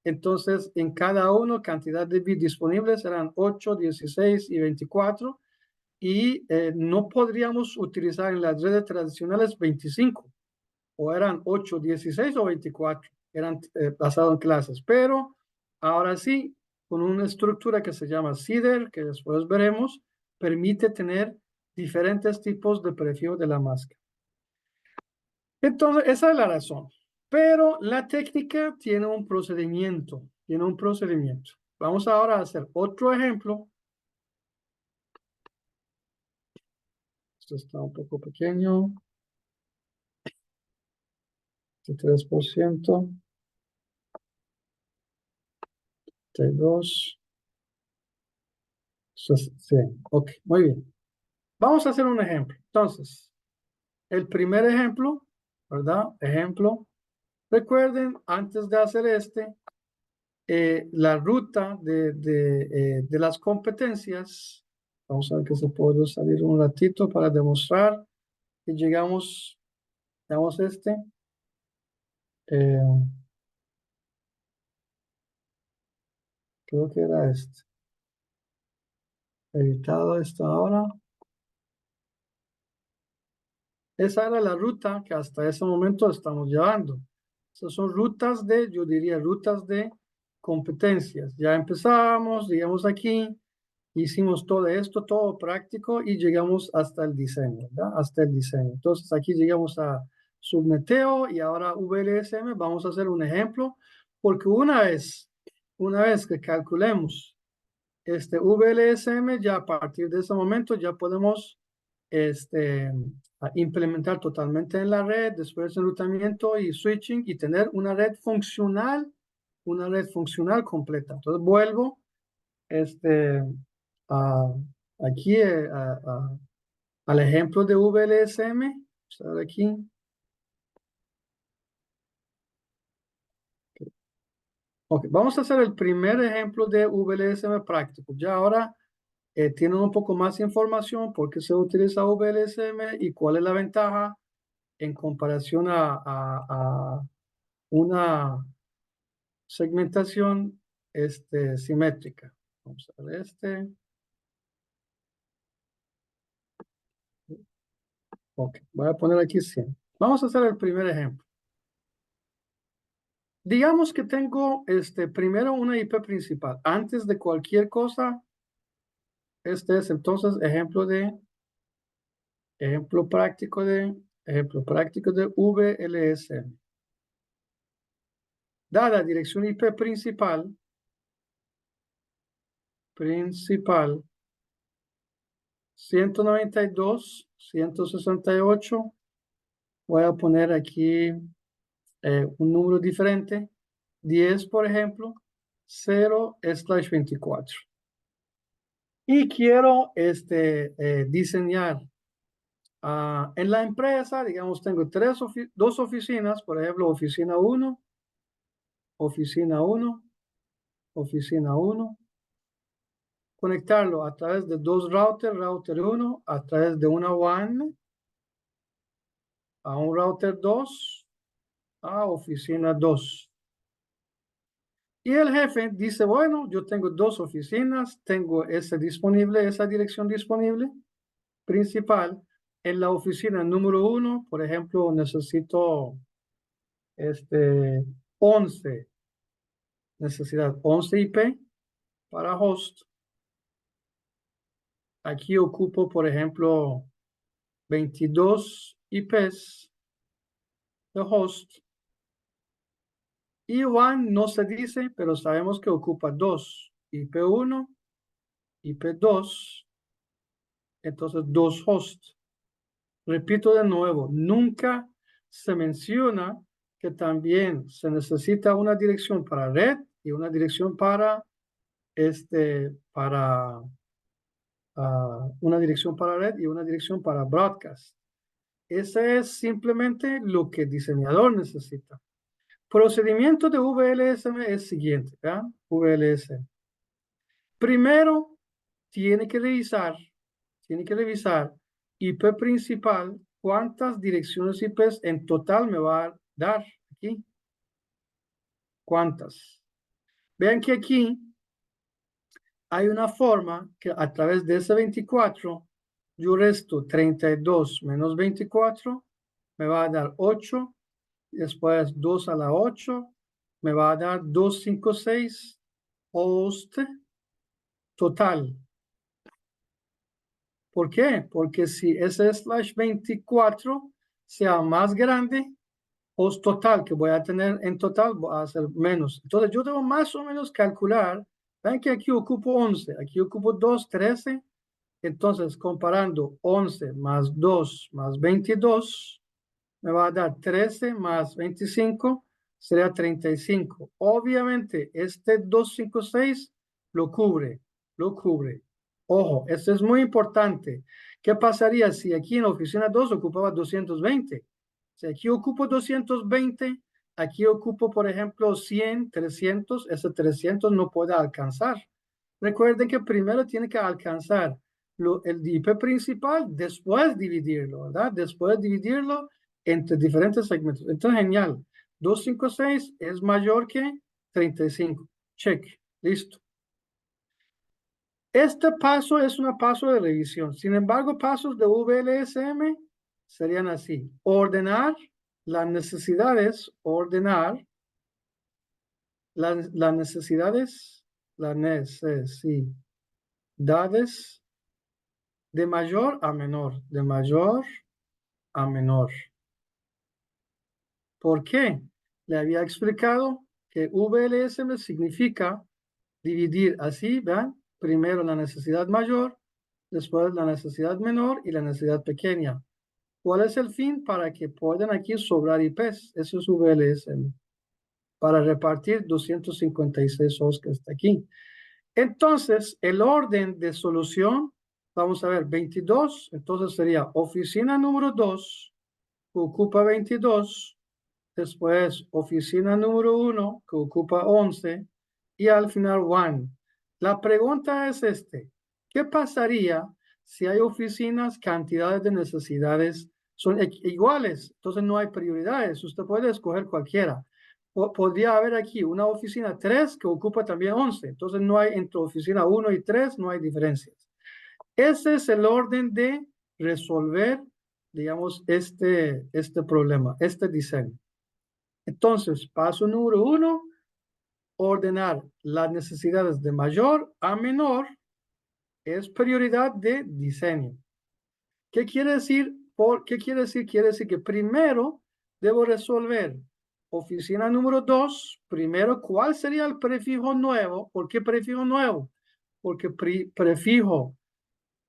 Entonces, en cada uno, cantidad de bits disponibles eran 8, 16 y 24. Y no podríamos utilizar en las redes tradicionales 25, o eran 8, 16 o 24, eran basados en clases. Pero ahora sí, con una estructura que se llama CIDR, que después veremos, permite tener diferentes tipos de prefijos de la máscara. Entonces, esa es la razón. Pero la técnica tiene un procedimiento, Vamos ahora a hacer otro ejemplo. Esto está un poco pequeño. 3%. 32. Sí, ok, muy bien. Vamos a hacer un ejemplo. Entonces, el primer ejemplo, ¿verdad? Ejemplo. Recuerden, antes de hacer la ruta de las competencias, vamos a ver que se puede salir un ratito para demostrar que llegamos, veamos eh, creo que era editado esto ahora. Esa era la ruta que hasta ese momento estamos llevando. Esas son rutas yo diría rutas de competencias. Ya empezamos, llegamos aquí, hicimos todo esto, todo práctico y llegamos hasta el diseño, ¿verdad? Hasta el diseño. Entonces aquí llegamos a Submeteo y ahora VLSM. Vamos a hacer un ejemplo porque una vez que calculemos este VLSM, ya a partir de ese momento ya podemos a implementar totalmente en la red, después de enrutamiento y switching y tener una red funcional completa. Entonces vuelvo a, aquí al ejemplo de VLSM. Vamos a ver aquí. Ok, vamos a hacer el primer ejemplo de VLSM práctico. Ya ahora tienen un poco más información por qué se utiliza VLSM y cuál es la ventaja en comparación a una segmentación simétrica. Vamos a ver Ok, voy a poner aquí 100. Vamos a hacer el primer ejemplo. Digamos que tengo primero una IP principal. Antes de cualquier cosa, este es entonces ejemplo práctico de VLSM. Dada dirección IP principal 192.168. Voy a poner aquí un número diferente. 10, por ejemplo, 0/24. Y quiero diseñar en la empresa, digamos, tengo dos oficinas, por ejemplo, oficina 1, oficina 1, oficina 1. Conectarlo a través de dos routers, router 1, a través de una WAN, a un router 2, a oficina 2. Y el jefe dice, bueno, yo tengo dos oficinas, tengo esa dirección disponible, principal. En la oficina número 1, por ejemplo, necesito 11, necesidad 11 IP para host. Aquí ocupo, por ejemplo, 22 IPs de host. Y WAN no se dice, pero sabemos que ocupa 2, IP1, IP2, entonces 2 hosts. Repito de nuevo, nunca se menciona que también se necesita una dirección para red y una dirección para una dirección para red y una dirección para broadcast. Ese es simplemente lo que el diseñador necesita. Procedimiento de VLSM es siguiente, ¿verdad? VLSM. Primero, tiene que revisar IP principal, cuántas direcciones IP en total me va a dar aquí. ¿Cuántas? Vean que aquí hay una forma que a través de ese 24, yo resto 32 menos 24, me va a dar 8, después 2 a la 8, me va a dar 256 host total. ¿Por qué? Porque si ese /24 sea más grande, host total que voy a tener en total va a ser menos. Entonces yo debo más o menos calcular. Ven que aquí ocupo 11, aquí ocupo 2, 13. Entonces comparando 11 más 2 más 22, me va a dar 13 más 25, sería 35. Obviamente este 256 lo cubre. Ojo, esto es muy importante. ¿Qué pasaría si aquí en la oficina 2 ocupaba 220? Si aquí ocupo 220, aquí ocupo, por ejemplo, 100, 300, ese 300 no puede alcanzar. Recuerden que primero tiene que alcanzar el IP principal, después dividirlo, ¿verdad? Después dividirlo entre diferentes segmentos. Entonces, genial. 256 es mayor que 35. Check. Listo. Este paso es un paso de revisión. Sin embargo, pasos de VLSM serían así. Ordenar las necesidades, las necesidades de mayor a menor. ¿Por qué? Le había explicado que VLSM significa dividir así, ¿vean? Primero la necesidad mayor, después la necesidad menor y la necesidad pequeña. ¿Cuál es el fin? Para que puedan aquí sobrar IPs. Eso es VLSM. Para repartir 256 hosts que está aquí. Entonces, el orden de solución, vamos a ver, 22, entonces sería oficina número 2, que ocupa 22, después oficina número 1, que ocupa 11, y al final WAN. La pregunta es ¿qué pasaría si hay oficinas, cantidades de necesidades son iguales? Entonces no hay prioridades, usted puede escoger cualquiera. Podría haber aquí una oficina 3 que ocupa también 11, entonces no hay entre oficina 1 y 3, no hay diferencias. Ese es el orden de resolver digamos, este problema, este diseño. Entonces, paso número 1, ordenar las necesidades de mayor a menor es prioridad de diseño. ¿Qué quiere decir? ¿Qué quiere decir? Quiere decir que primero debo resolver oficina número 2. Primero, ¿cuál sería el prefijo nuevo? ¿Por qué prefijo nuevo? Porque prefijo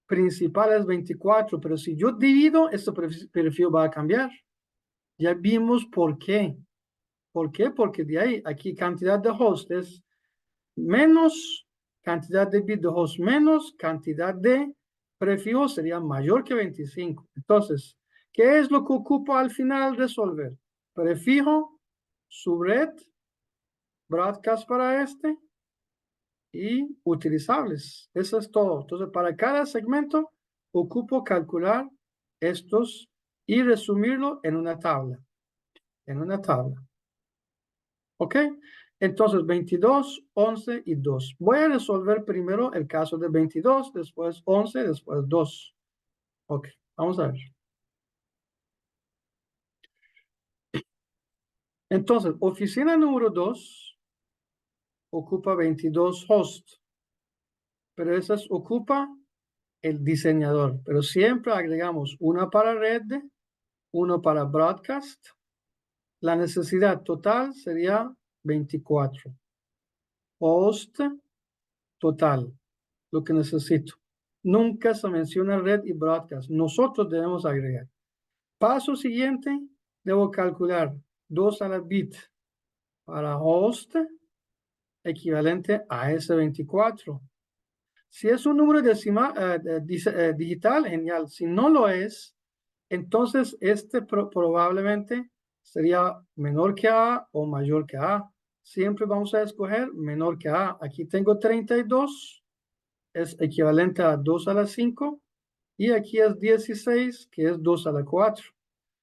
principal es 24, pero si yo divido, este prefijo va a cambiar. Ya vimos por qué. ¿Por qué? Porque de ahí, aquí cantidad de hosts menos cantidad de bit de host menos cantidad de prefijo sería mayor que 25. Entonces, ¿qué es lo que ocupo al final resolver? Prefijo, subred, broadcast para este y utilizables. Eso es todo. Entonces, para cada segmento ocupo calcular estos y resumirlo en una tabla. En una tabla. ¿Ok? Entonces, 22, 11 y 2. Voy a resolver primero el caso de 22, después 11, después 2. Ok, vamos a ver. Entonces, oficina número 2 ocupa 22 hosts, pero esas ocupa el diseñador. Pero siempre agregamos una para red, uno para broadcast. La necesidad total sería 24. Host total, lo que necesito. Nunca se menciona red y broadcast. Nosotros debemos agregar. Paso siguiente, debo calcular 2 a la bit para host equivalente a ese 24. Si es un número decimal, digital, genial. Si no lo es, entonces este probablemente sería menor que A o mayor que A. Siempre vamos a escoger menor que A. Aquí tengo 32, es equivalente a 2 a la 5. Y aquí es 16, que es 2 a la 4.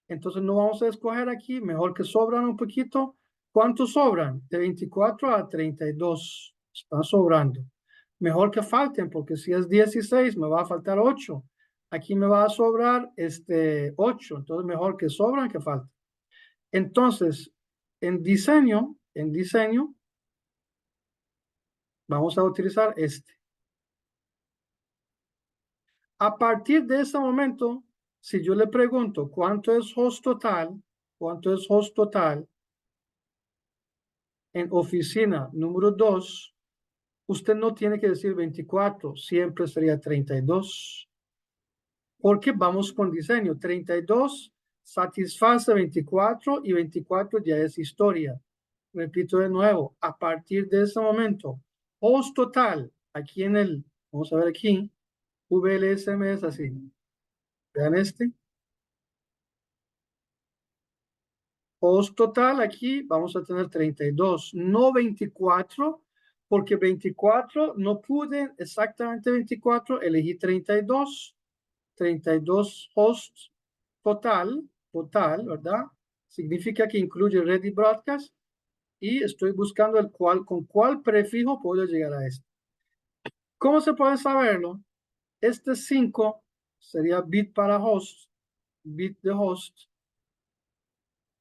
Entonces no vamos a escoger aquí, mejor que sobran un poquito. ¿Cuántos sobran? De 24 a 32. Están sobrando. Mejor que falten, porque si es 16, me va a faltar 8. Aquí me va a sobrar 8. Entonces mejor que sobran que falten. Entonces, en diseño, vamos a utilizar este. A partir de ese momento, si yo le pregunto cuánto es host total en oficina número 2, usted no tiene que decir 24, siempre sería 32. Porque vamos con diseño. 32 satisface 24 y 24 ya es historia. Repito de nuevo, a partir de ese momento, host total, aquí en el, vamos a ver aquí, VLSM es así. Vean este. Host total aquí vamos a tener 32, no 24, porque 24 no pude exactamente 24, elegí 32 hosts total, ¿verdad? Significa que incluye red y broadcast y estoy buscando con cuál prefijo puedo llegar a esto. ¿Cómo se puede saberlo? Este 5 sería bit para host, bit de host.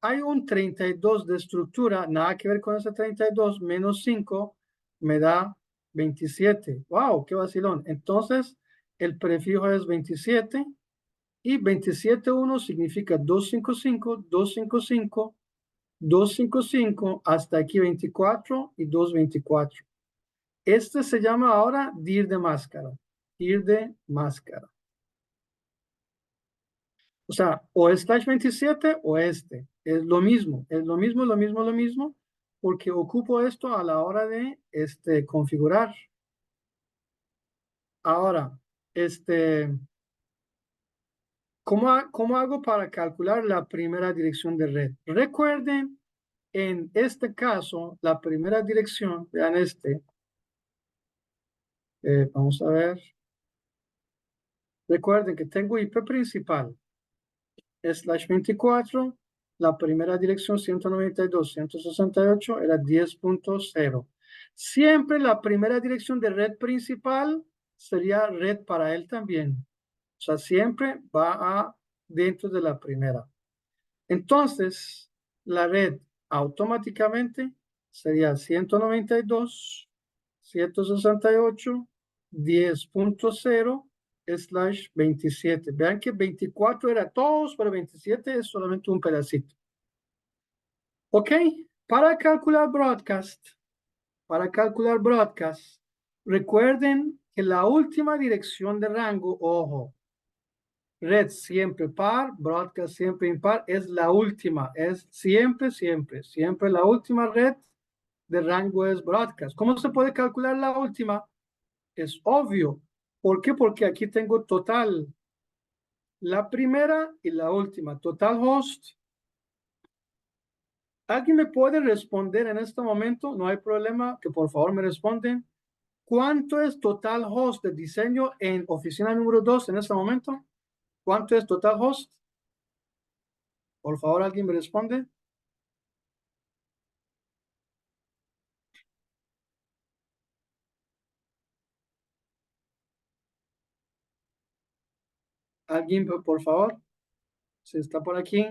Hay un 32 de estructura, nada que ver con ese 32, menos 5 me da 27. ¡Wow! ¡Qué vacilón! Entonces, el prefijo es 27 y 27.1 significa 255, 255, 255, hasta aquí 24 y 224. Este se llama ahora dir de máscara. Dir de máscara. O sea, o /27 o este. Es lo mismo, porque ocupo esto a la hora de configurar. Ahora, ¿cómo hago para calcular la primera dirección de red? Recuerden, en este caso, la primera dirección, vean vamos a ver. Recuerden que tengo IP principal, /24, la primera dirección 192.168 era 10.0. Siempre la primera dirección de red principal sería red para él también. O sea, siempre va a dentro de la primera. Entonces, la red automáticamente sería 192.168.10.0/27. Vean que 24 era todos, pero 27 es solamente un pedacito. Ok, para calcular broadcast, recuerden que la última dirección de rango, ojo, red siempre par, broadcast siempre impar, es la última, es siempre la última red de rango es broadcast. ¿Cómo se puede calcular la última? Es obvio. ¿Por qué? Porque aquí tengo total. La primera y la última, total host. ¿Alguien me puede responder en este momento? No hay problema, que por favor me responden. ¿Cuánto es total host de diseño en oficina número 2 en este momento? ¿Cuánto es total host? Por favor, ¿alguien me responde? ¿Alguien, por favor? Si está por aquí.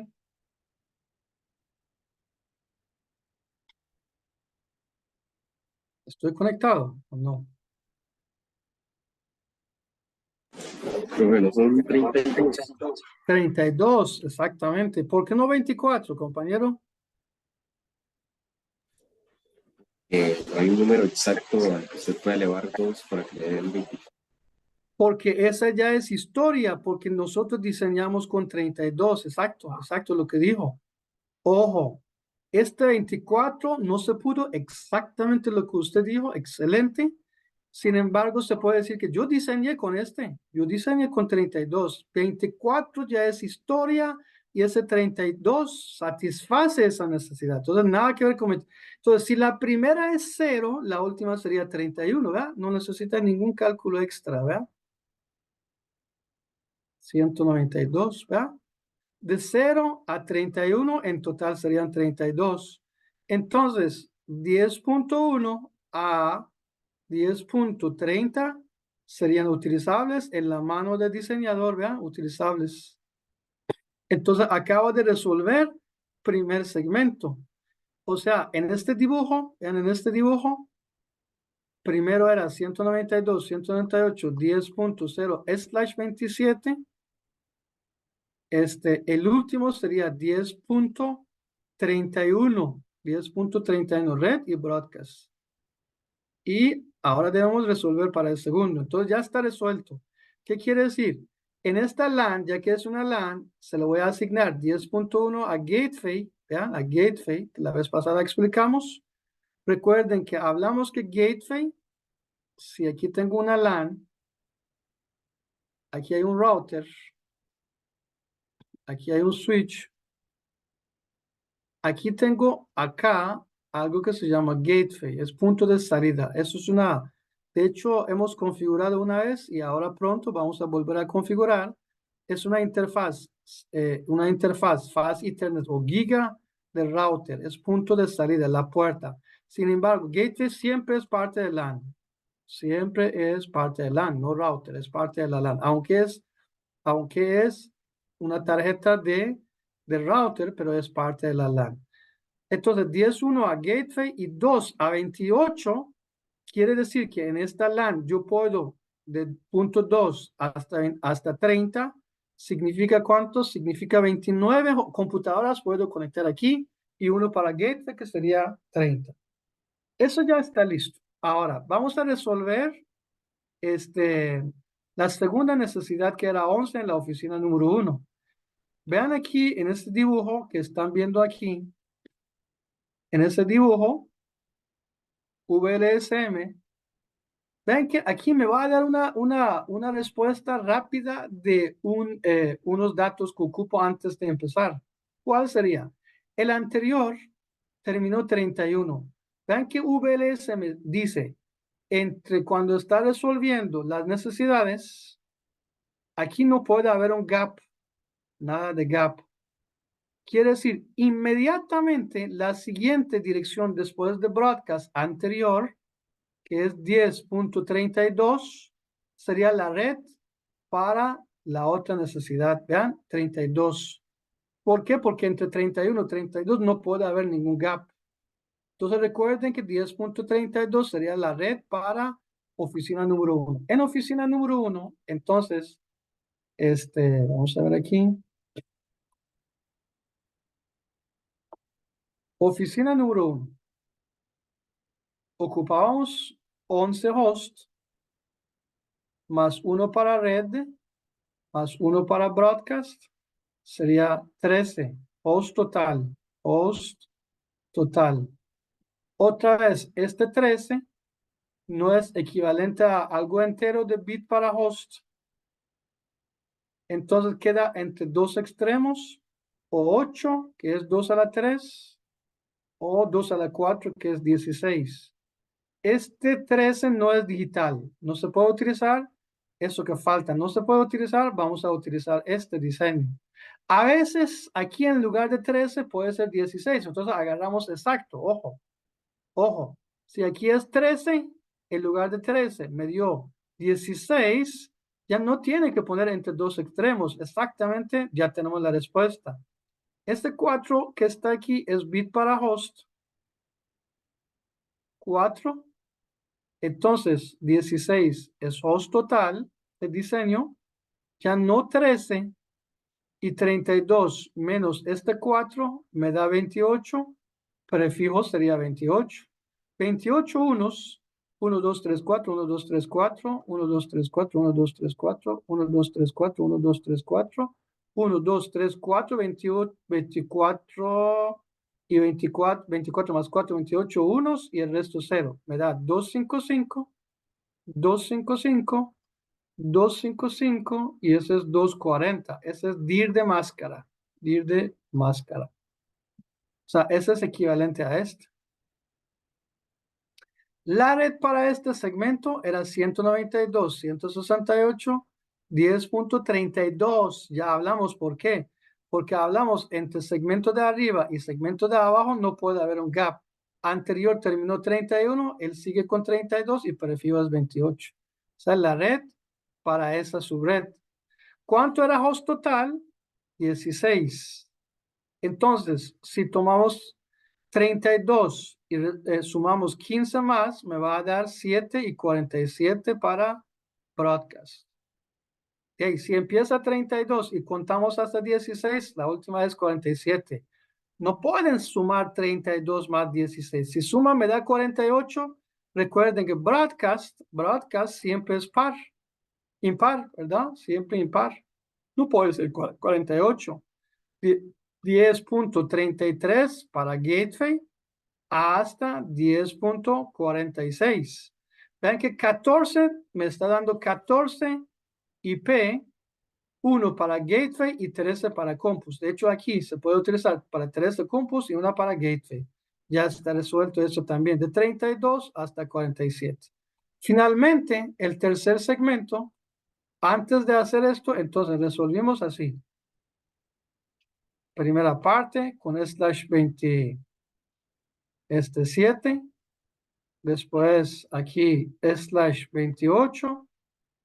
¿Estoy conectado o no? Profe, no son 32. 32, exactamente. ¿Por qué no 24, compañero? Hay un número exacto al que usted puede elevar 2 para que le dé el 24. Porque esa ya es historia, porque nosotros diseñamos con 32, exacto lo que dijo. Ojo, este 24 no se pudo exactamente lo que usted dijo, excelente. Sin embargo, se puede decir que yo diseñé con yo diseñé con 32. 24 ya es historia y ese 32 satisface esa necesidad. Entonces, nada que ver con... Entonces, si la primera es 0, la última sería 31, ¿verdad? No necesita ningún cálculo extra, ¿verdad? 192, ¿verdad? De 0 a 31 en total serían 32. Entonces, 10.1 a 10.30 serían utilizables en la mano del diseñador, ¿vean? Utilizables. Entonces, acabo de resolver primer segmento. O sea, en este dibujo, primero era 192, 198, 10.0/27. El último sería 10.31 red y broadcast. Y ahora debemos resolver para el segundo. Entonces ya está resuelto. ¿Qué quiere decir? En esta LAN, ya que es una LAN, se le voy a asignar 10.1 a Gateway, ¿vean? A Gateway, que la vez pasada explicamos. Recuerden que hablamos que Gateway, si aquí tengo una LAN, aquí hay un router, aquí hay un switch, aquí tengo acá algo que se llama gateway, es punto de salida. Eso es de hecho, hemos configurado una vez y ahora pronto vamos a volver a configurar. Es una interfaz Fast Ethernet o Giga del router. Es punto de salida, la puerta. Sin embargo, gateway siempre es parte de LAN. Siempre es parte de LAN, no router, es parte de la LAN. Aunque es una tarjeta de router, pero es parte de la LAN. Entonces, 10.1 a gateway y 2 a 28 quiere decir que en esta LAN yo puedo de punto 2 hasta 30. ¿Significa cuánto? Significa 29 computadoras puedo conectar aquí y uno para gateway que sería 30. Eso ya está listo. Ahora, vamos a resolver la segunda necesidad que era 11 en la oficina número 1. Vean aquí en este dibujo que están viendo aquí. En ese dibujo, VLSM, ven que aquí me va a dar una respuesta rápida de unos datos que ocupo antes de empezar. ¿Cuál sería? El anterior terminó 31. Vean que VLSM dice, entre cuando está resolviendo las necesidades, aquí no puede haber un gap, nada de gap. Quiere decir, inmediatamente la siguiente dirección después de broadcast anterior, que es 10.32, sería la red para la otra necesidad. Vean, 32. ¿Por qué? Porque entre 31 y 32 no puede haber ningún gap. Entonces recuerden que 10.32 sería la red para oficina número 1. En oficina número 1, entonces, vamos a ver aquí. Oficina número 1. Ocupábamos 11 hosts, más 1 para red, más 1 para broadcast, sería 13. Host total. Host total. Otra vez, este 13 no es equivalente a algo entero de bit para host. Entonces queda entre dos extremos, o 8, que es 2 a la 3, o 2 a la 4, que es 16. Este 13 no es digital, no se puede utilizar eso que falta, no se puede utilizar, vamos a utilizar este diseño. A veces aquí en lugar de 13 puede ser 16, entonces agarramos exacto, ojo, ojo. Si aquí es 13, en lugar de 13 me dio 16, ya no tiene que poner entre dos extremos, exactamente ya tenemos la respuesta. Este 4 que está aquí es bit para host, 4. Entonces, 16 es host total de diseño, ya no 13, y 32 menos este 4 me da 28, prefijo sería 28. 28 unos, 1, 2, 3, 4, 1, 2, 3, 4, 1, 2, 3, 4, 1, 2, 3, 4, 1, 2, 3, 4, 1, 2, 3, 4, 1, 2, 3, 4, 28, 24 y 24, 24 más 4, 28 unos y el resto 0. Me da 255, 255, 255 y ese es 240. Ese es dir de máscara. Dir de máscara. O sea, ese es equivalente a este. La red para este segmento era 192, 168, 10.32. Ya hablamos por qué. Porque hablamos entre segmento de arriba y segmento de abajo no puede haber un gap. Anterior terminó 31, él sigue con 32 y prefiero es 28. O sea, la red para esa subred. ¿Cuánto era host total? 16. Entonces, si tomamos 32 y sumamos 15 más, me va a dar 7 y 47 para broadcast. Okay, si empieza 32 y contamos hasta 16, la última es 47. No pueden sumar 32 más 16. Si suma me da 48. Recuerden que broadcast siempre es impar, ¿verdad? Siempre impar. No puede ser 48. 10.33 para gateway hasta 10.46. Vean que 14 me está dando 14 IP, 1 para gateway y 13 para campus. De hecho, aquí se puede utilizar para 13 campus y una para gateway. Ya está resuelto eso también, de 32 hasta 47. Finalmente, el tercer segmento, antes de hacer esto, entonces resolvimos así. Primera parte con /27. Después aquí /28.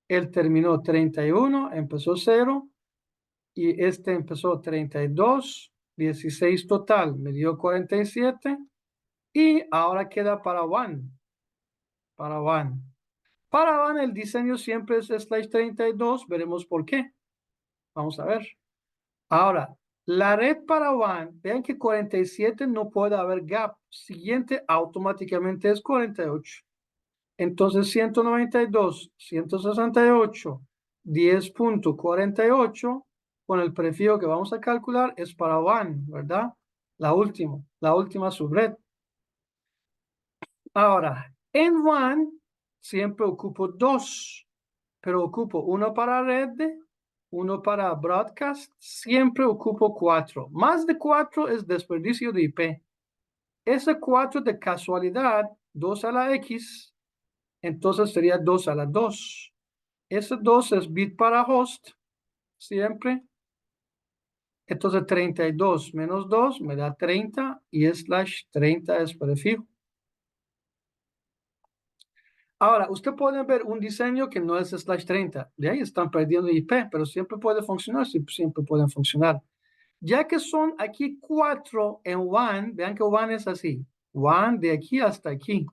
Él terminó 31, empezó 0. Y este empezó 32, 16 total, me dio 47. Y ahora queda para one. Para one. Para one el diseño siempre es /32. Veremos por qué. Vamos a ver. Ahora, la red para WAN, vean que 47 no puede haber gap. Siguiente automáticamente es 48. Entonces 192, 168, 10.48 con el prefijo que vamos a calcular es para WAN, ¿verdad? La última subred. Ahora, en WAN siempre ocupo 2, pero ocupo uno para red, uno para broadcast, siempre ocupo 4. Más de 4 es desperdicio de IP. Ese 4 de casualidad, 2 a la X, entonces sería 2 a la 2. Ese 2 es bit para host, siempre. Entonces 32 menos 2 me da 30 y /30 es prefijo. Ahora, usted puede ver un diseño que no es /30. De ahí están perdiendo IP, pero siempre puede funcionar, siempre pueden funcionar. Ya que son aquí 4 en WAN, vean que WAN es así. WAN de aquí hasta aquí.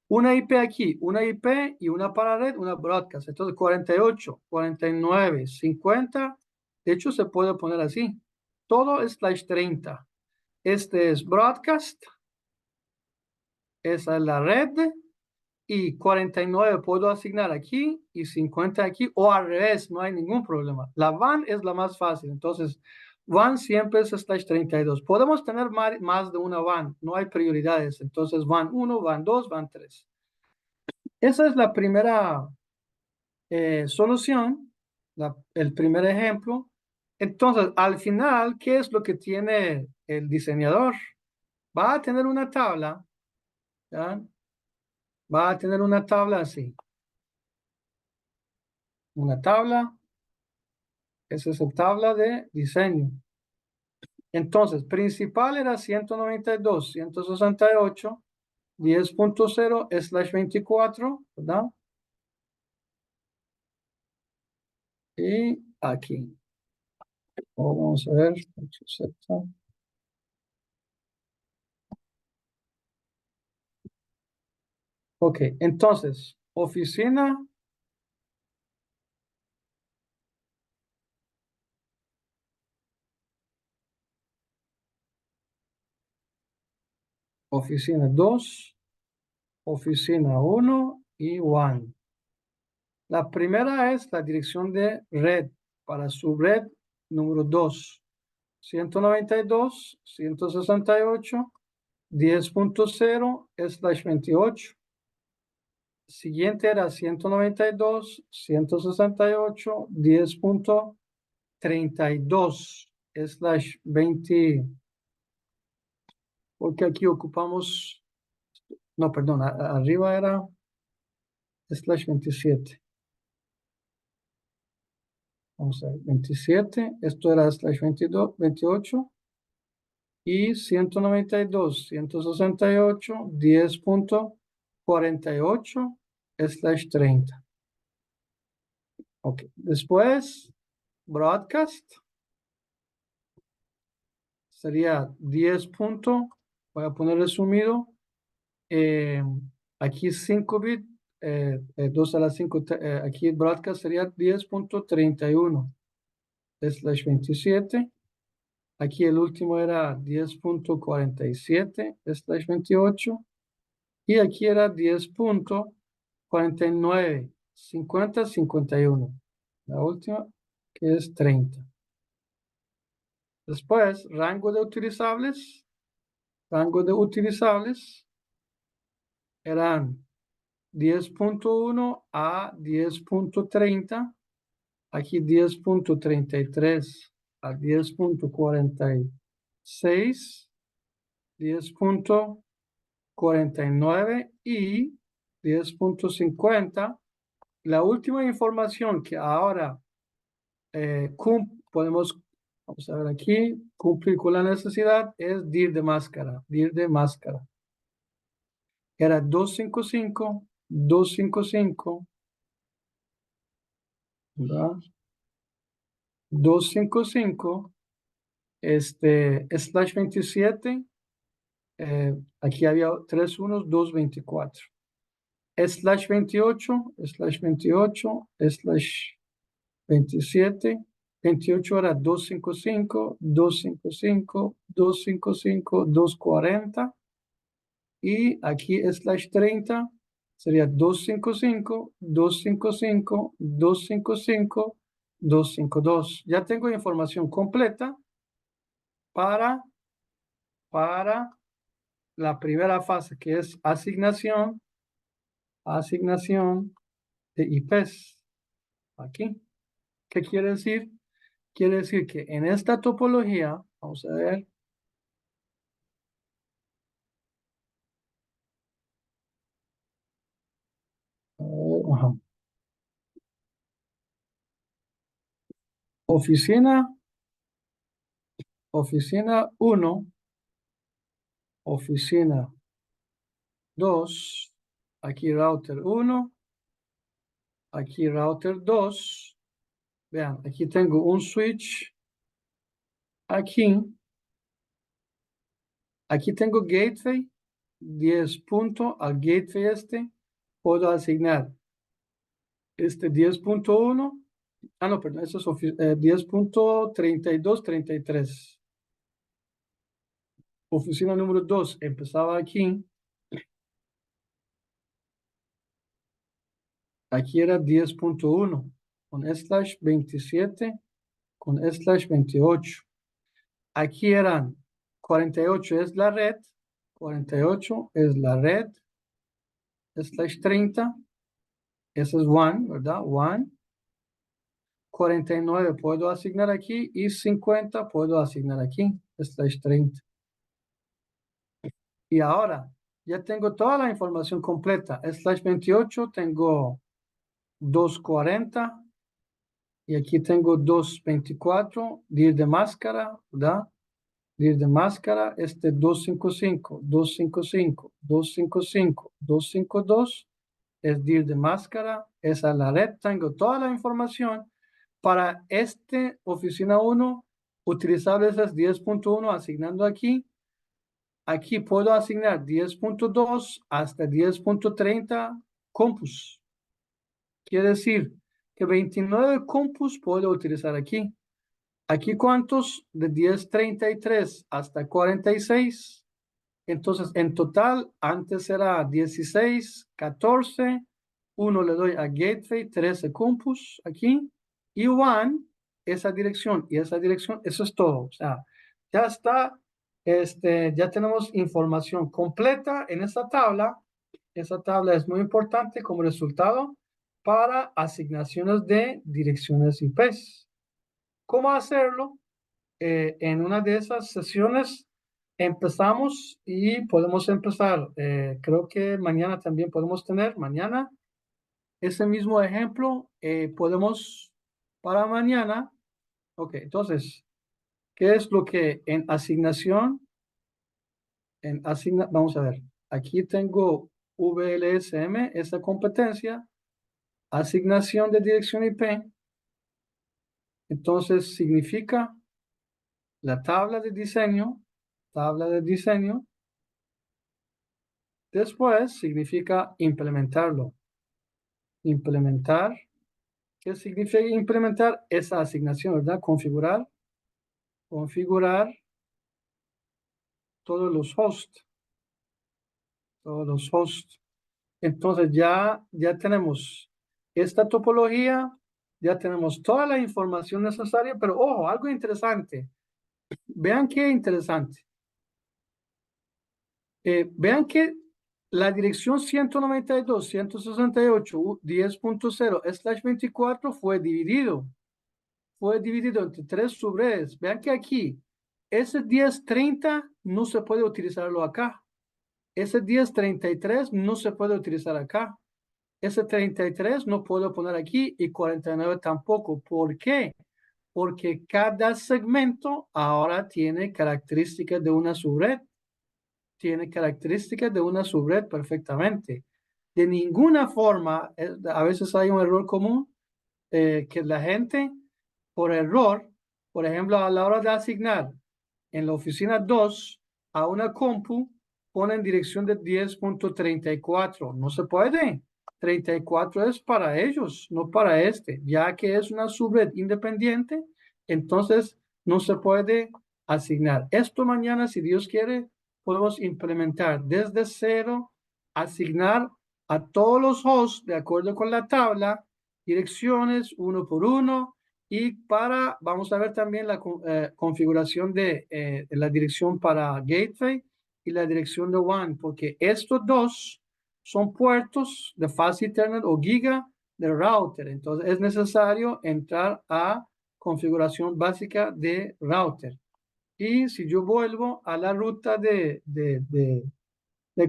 Una IP aquí, una IP y una para red, una broadcast. Entonces 48, 49, 50. De hecho, se puede poner así. Todo es /30. Este es broadcast. Esa es la red. Y 49 puedo asignar aquí y 50 aquí, o al revés, no hay ningún problema. La WAN es la más fácil, entonces WAN siempre es /32. Podemos tener más de una WAN, no hay prioridades, entonces WAN 1, WAN 2, WAN 3. Esa es la primera solución, el primer ejemplo. Entonces, al final, ¿qué es lo que tiene el diseñador? Va a tener una tabla, ¿ya? Va a tener una tabla así. Una tabla. Esa es la tabla de diseño. Entonces, principal era 192, 168, 10.0/24, ¿verdad? Y aquí. Vamos a ver. Ok, entonces, oficina. Oficina 2, oficina 1 y WAN. La primera es la dirección de red para su red número 2. 192, 168, 10.0/28. Siguiente era 192, 168, 10.32/20. Porque aquí ocupamos, no, perdón, arriba era /27. Vamos a ver, 27, esto era /22, 28. Y 192, 168, 10.48/30. Ok, después, broadcast sería 10. Voy a poner resumido. Aquí 5 bits, 2 a la 5. Aquí broadcast sería 10.31/27. Aquí el último era 10.47/28. Y aquí era 10.49, 50, 51. La última, que es 30. Después, rango de utilizables. Rango de utilizables eran 10.1 a 10.30. Aquí 10.33 a 10.46. 10.49 y 10.50. La última información que ahora podemos, vamos a ver aquí, cumplir con la necesidad es DIR de máscara. DIR de máscara. Era 255, 255, ¿verdad? 255, /27. Aquí había 3 unos, 224. /28, /28, /27, 28 era 255, 255, 255, 240. Y aquí /30 sería 255, 255, 255, 252. Ya tengo información completa para la primera fase, que es asignación de IPs. Aquí. ¿Qué quiere decir? Quiere decir que en esta topología, vamos a ver, ajá. Oficina 1, oficina 2, aquí router 1, aquí router 2. Vean, aquí tengo un switch. Aquí tengo gateway 10 punto al gateway este. Puedo asignar este 10.1. Ah, no, perdón, eso es 10.3233. Oficina número 2 empezaba aquí. Aquí era 10.1 con /27 con /28. Aquí eran 48 es la red, 48 es la red, /30, ese es one, ¿verdad? One. 49 puedo asignar aquí y 50 puedo asignar aquí, /30. Y ahora ya tengo toda la información completa. /28 tengo 240 y aquí tengo 224, DIR de máscara, ¿verdad? DIR de máscara, 255, 255, 255, 252 es DIR de máscara, esa es la red, tengo toda la información para oficina 1, utilizable esas 10.1 asignando aquí. Aquí puedo asignar 10.2 hasta 10.30 compus. Quiere decir que 29 compus puedo utilizar aquí. Aquí cuántos de 10.33 hasta 46. Entonces, en total, antes era 16, 14. Uno le doy a gateway 13 compus aquí. Y one, esa dirección y esa dirección, eso es todo. O sea, ya está, ya tenemos información completa en esta tabla. Esa tabla es muy importante como resultado para asignaciones de direcciones IPs. ¿Cómo hacerlo? En una de esas sesiones empezamos y podemos empezar. Creo que mañana también podemos tener, mañana, ese mismo ejemplo. Podemos para mañana. Ok, entonces, ¿qué es lo que en asignación? Vamos a ver, aquí tengo VLSM, esa competencia, asignación de dirección IP. Entonces, significa la tabla de diseño. Después significa implementarlo. Implementar. ¿Qué significa implementar? Esa asignación, ¿verdad? Configurar. Configurar todos los hosts. Todos los hosts. Entonces ya tenemos esta topología, ya tenemos toda la información necesaria, pero ojo, algo interesante. Vean qué interesante. Vean que la dirección 192.168.10.0/24 fue dividido entre 3 subredes. Vean que aquí, ese 1030 no se puede utilizarlo acá. Ese 1033 no se puede utilizar acá. Ese 33 no puedo poner aquí y 49 tampoco. ¿Por qué? Porque cada segmento ahora tiene características de una subred. Tiene características de una subred perfectamente. De ninguna forma, a veces hay un error común, que la gente, por error, por ejemplo, a la hora de asignar en la oficina 2 a una compu, ponen dirección de 10.34. No se puede. 34 es para ellos, no para ya que es una subred independiente, entonces no se puede asignar. Esto mañana, si Dios quiere, podemos implementar desde cero, asignar a todos los hosts de acuerdo con la tabla, direcciones uno por uno, y vamos a ver también la configuración de la dirección para gateway y la dirección de WAN, porque estos dos son puertos de Fast Ethernet o Giga de router. Entonces es necesario entrar a configuración básica de router. Y si yo vuelvo a la ruta de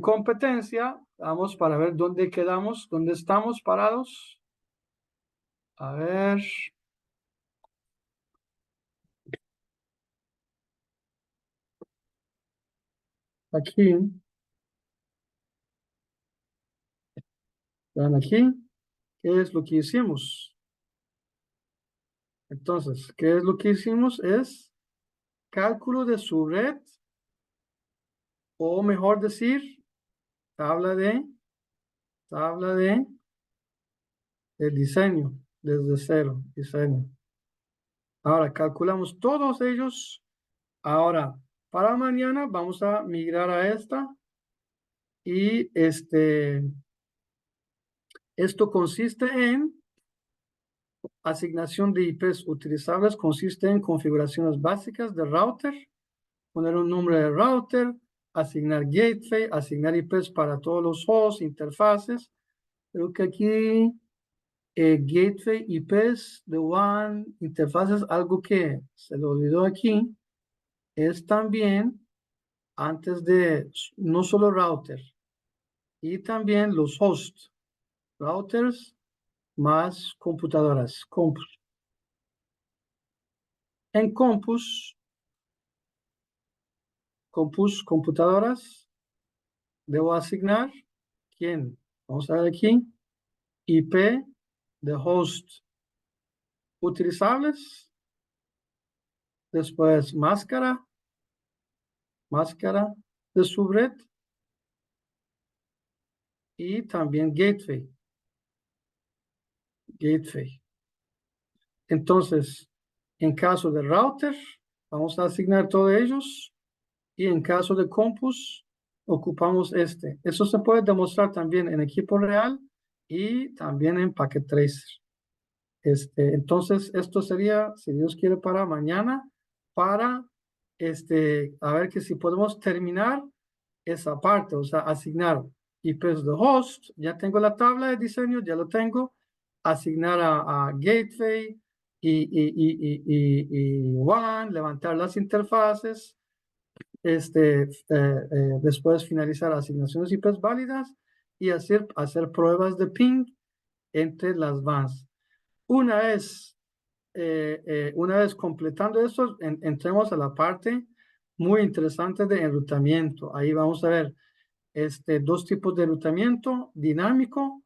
competencia, vamos para ver dónde quedamos, dónde estamos parados. A ver. Aquí. Vean aquí, ¿qué es lo que hicimos? Entonces, ¿qué es lo que hicimos? Es cálculo de subred, o mejor decir, tabla de diseño, desde cero, diseño. Ahora, calculamos todos ellos. Ahora, para mañana vamos a migrar a esta. Y esto consiste en asignación de IPs utilizables, consiste en configuraciones básicas de router, poner un nombre de router, asignar gateway, asignar IPs para todos los hosts, interfaces. Creo que aquí gateway, IPs, the one, interfaces, algo que se le olvidó aquí, es también antes de no solo router, y también los hosts, routers más computadoras, compus. En computadoras, debo asignar, ¿quién? Vamos a ver aquí, IP de host utilizables, después máscara de subred, y también gateway. Entonces, en caso de router, vamos a asignar todos ellos, y en caso de compus, ocupamos este. Eso se puede demostrar también en equipo real y también en Packet Tracer. Entonces, esto sería, si Dios quiere, para mañana, para a ver que si podemos terminar esa parte, o sea, asignar IPs de host. Ya tengo la tabla de diseño, ya lo tengo. Asignar a gateway y WAN, levantar las interfaces. Después finalizar asignaciones IPs válidas y hacer pruebas de ping entre las VANs. Una vez completando esto, entremos a la parte muy interesante de enrutamiento. Ahí vamos a ver dos tipos de enrutamiento: dinámico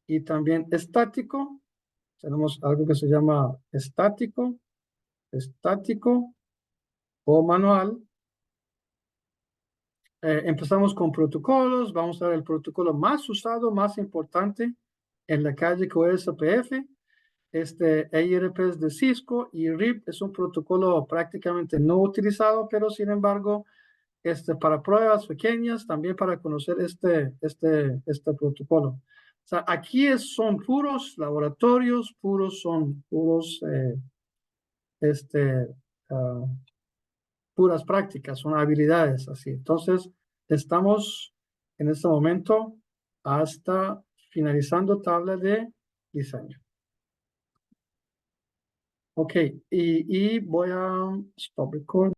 y también estático. Tenemos algo que se llama estático o manual. Empezamos con protocolos. Vamos a ver el protocolo más usado, más importante en la calle, que es OSPF. EIRP es de Cisco, y RIP es un protocolo prácticamente no utilizado, pero sin embargo, para pruebas pequeñas, también para conocer este protocolo. O sea, aquí son puros laboratorios, puras prácticas, son habilidades así. Entonces, estamos en este momento hasta finalizando tabla de diseño. Ok, y voy a stop record.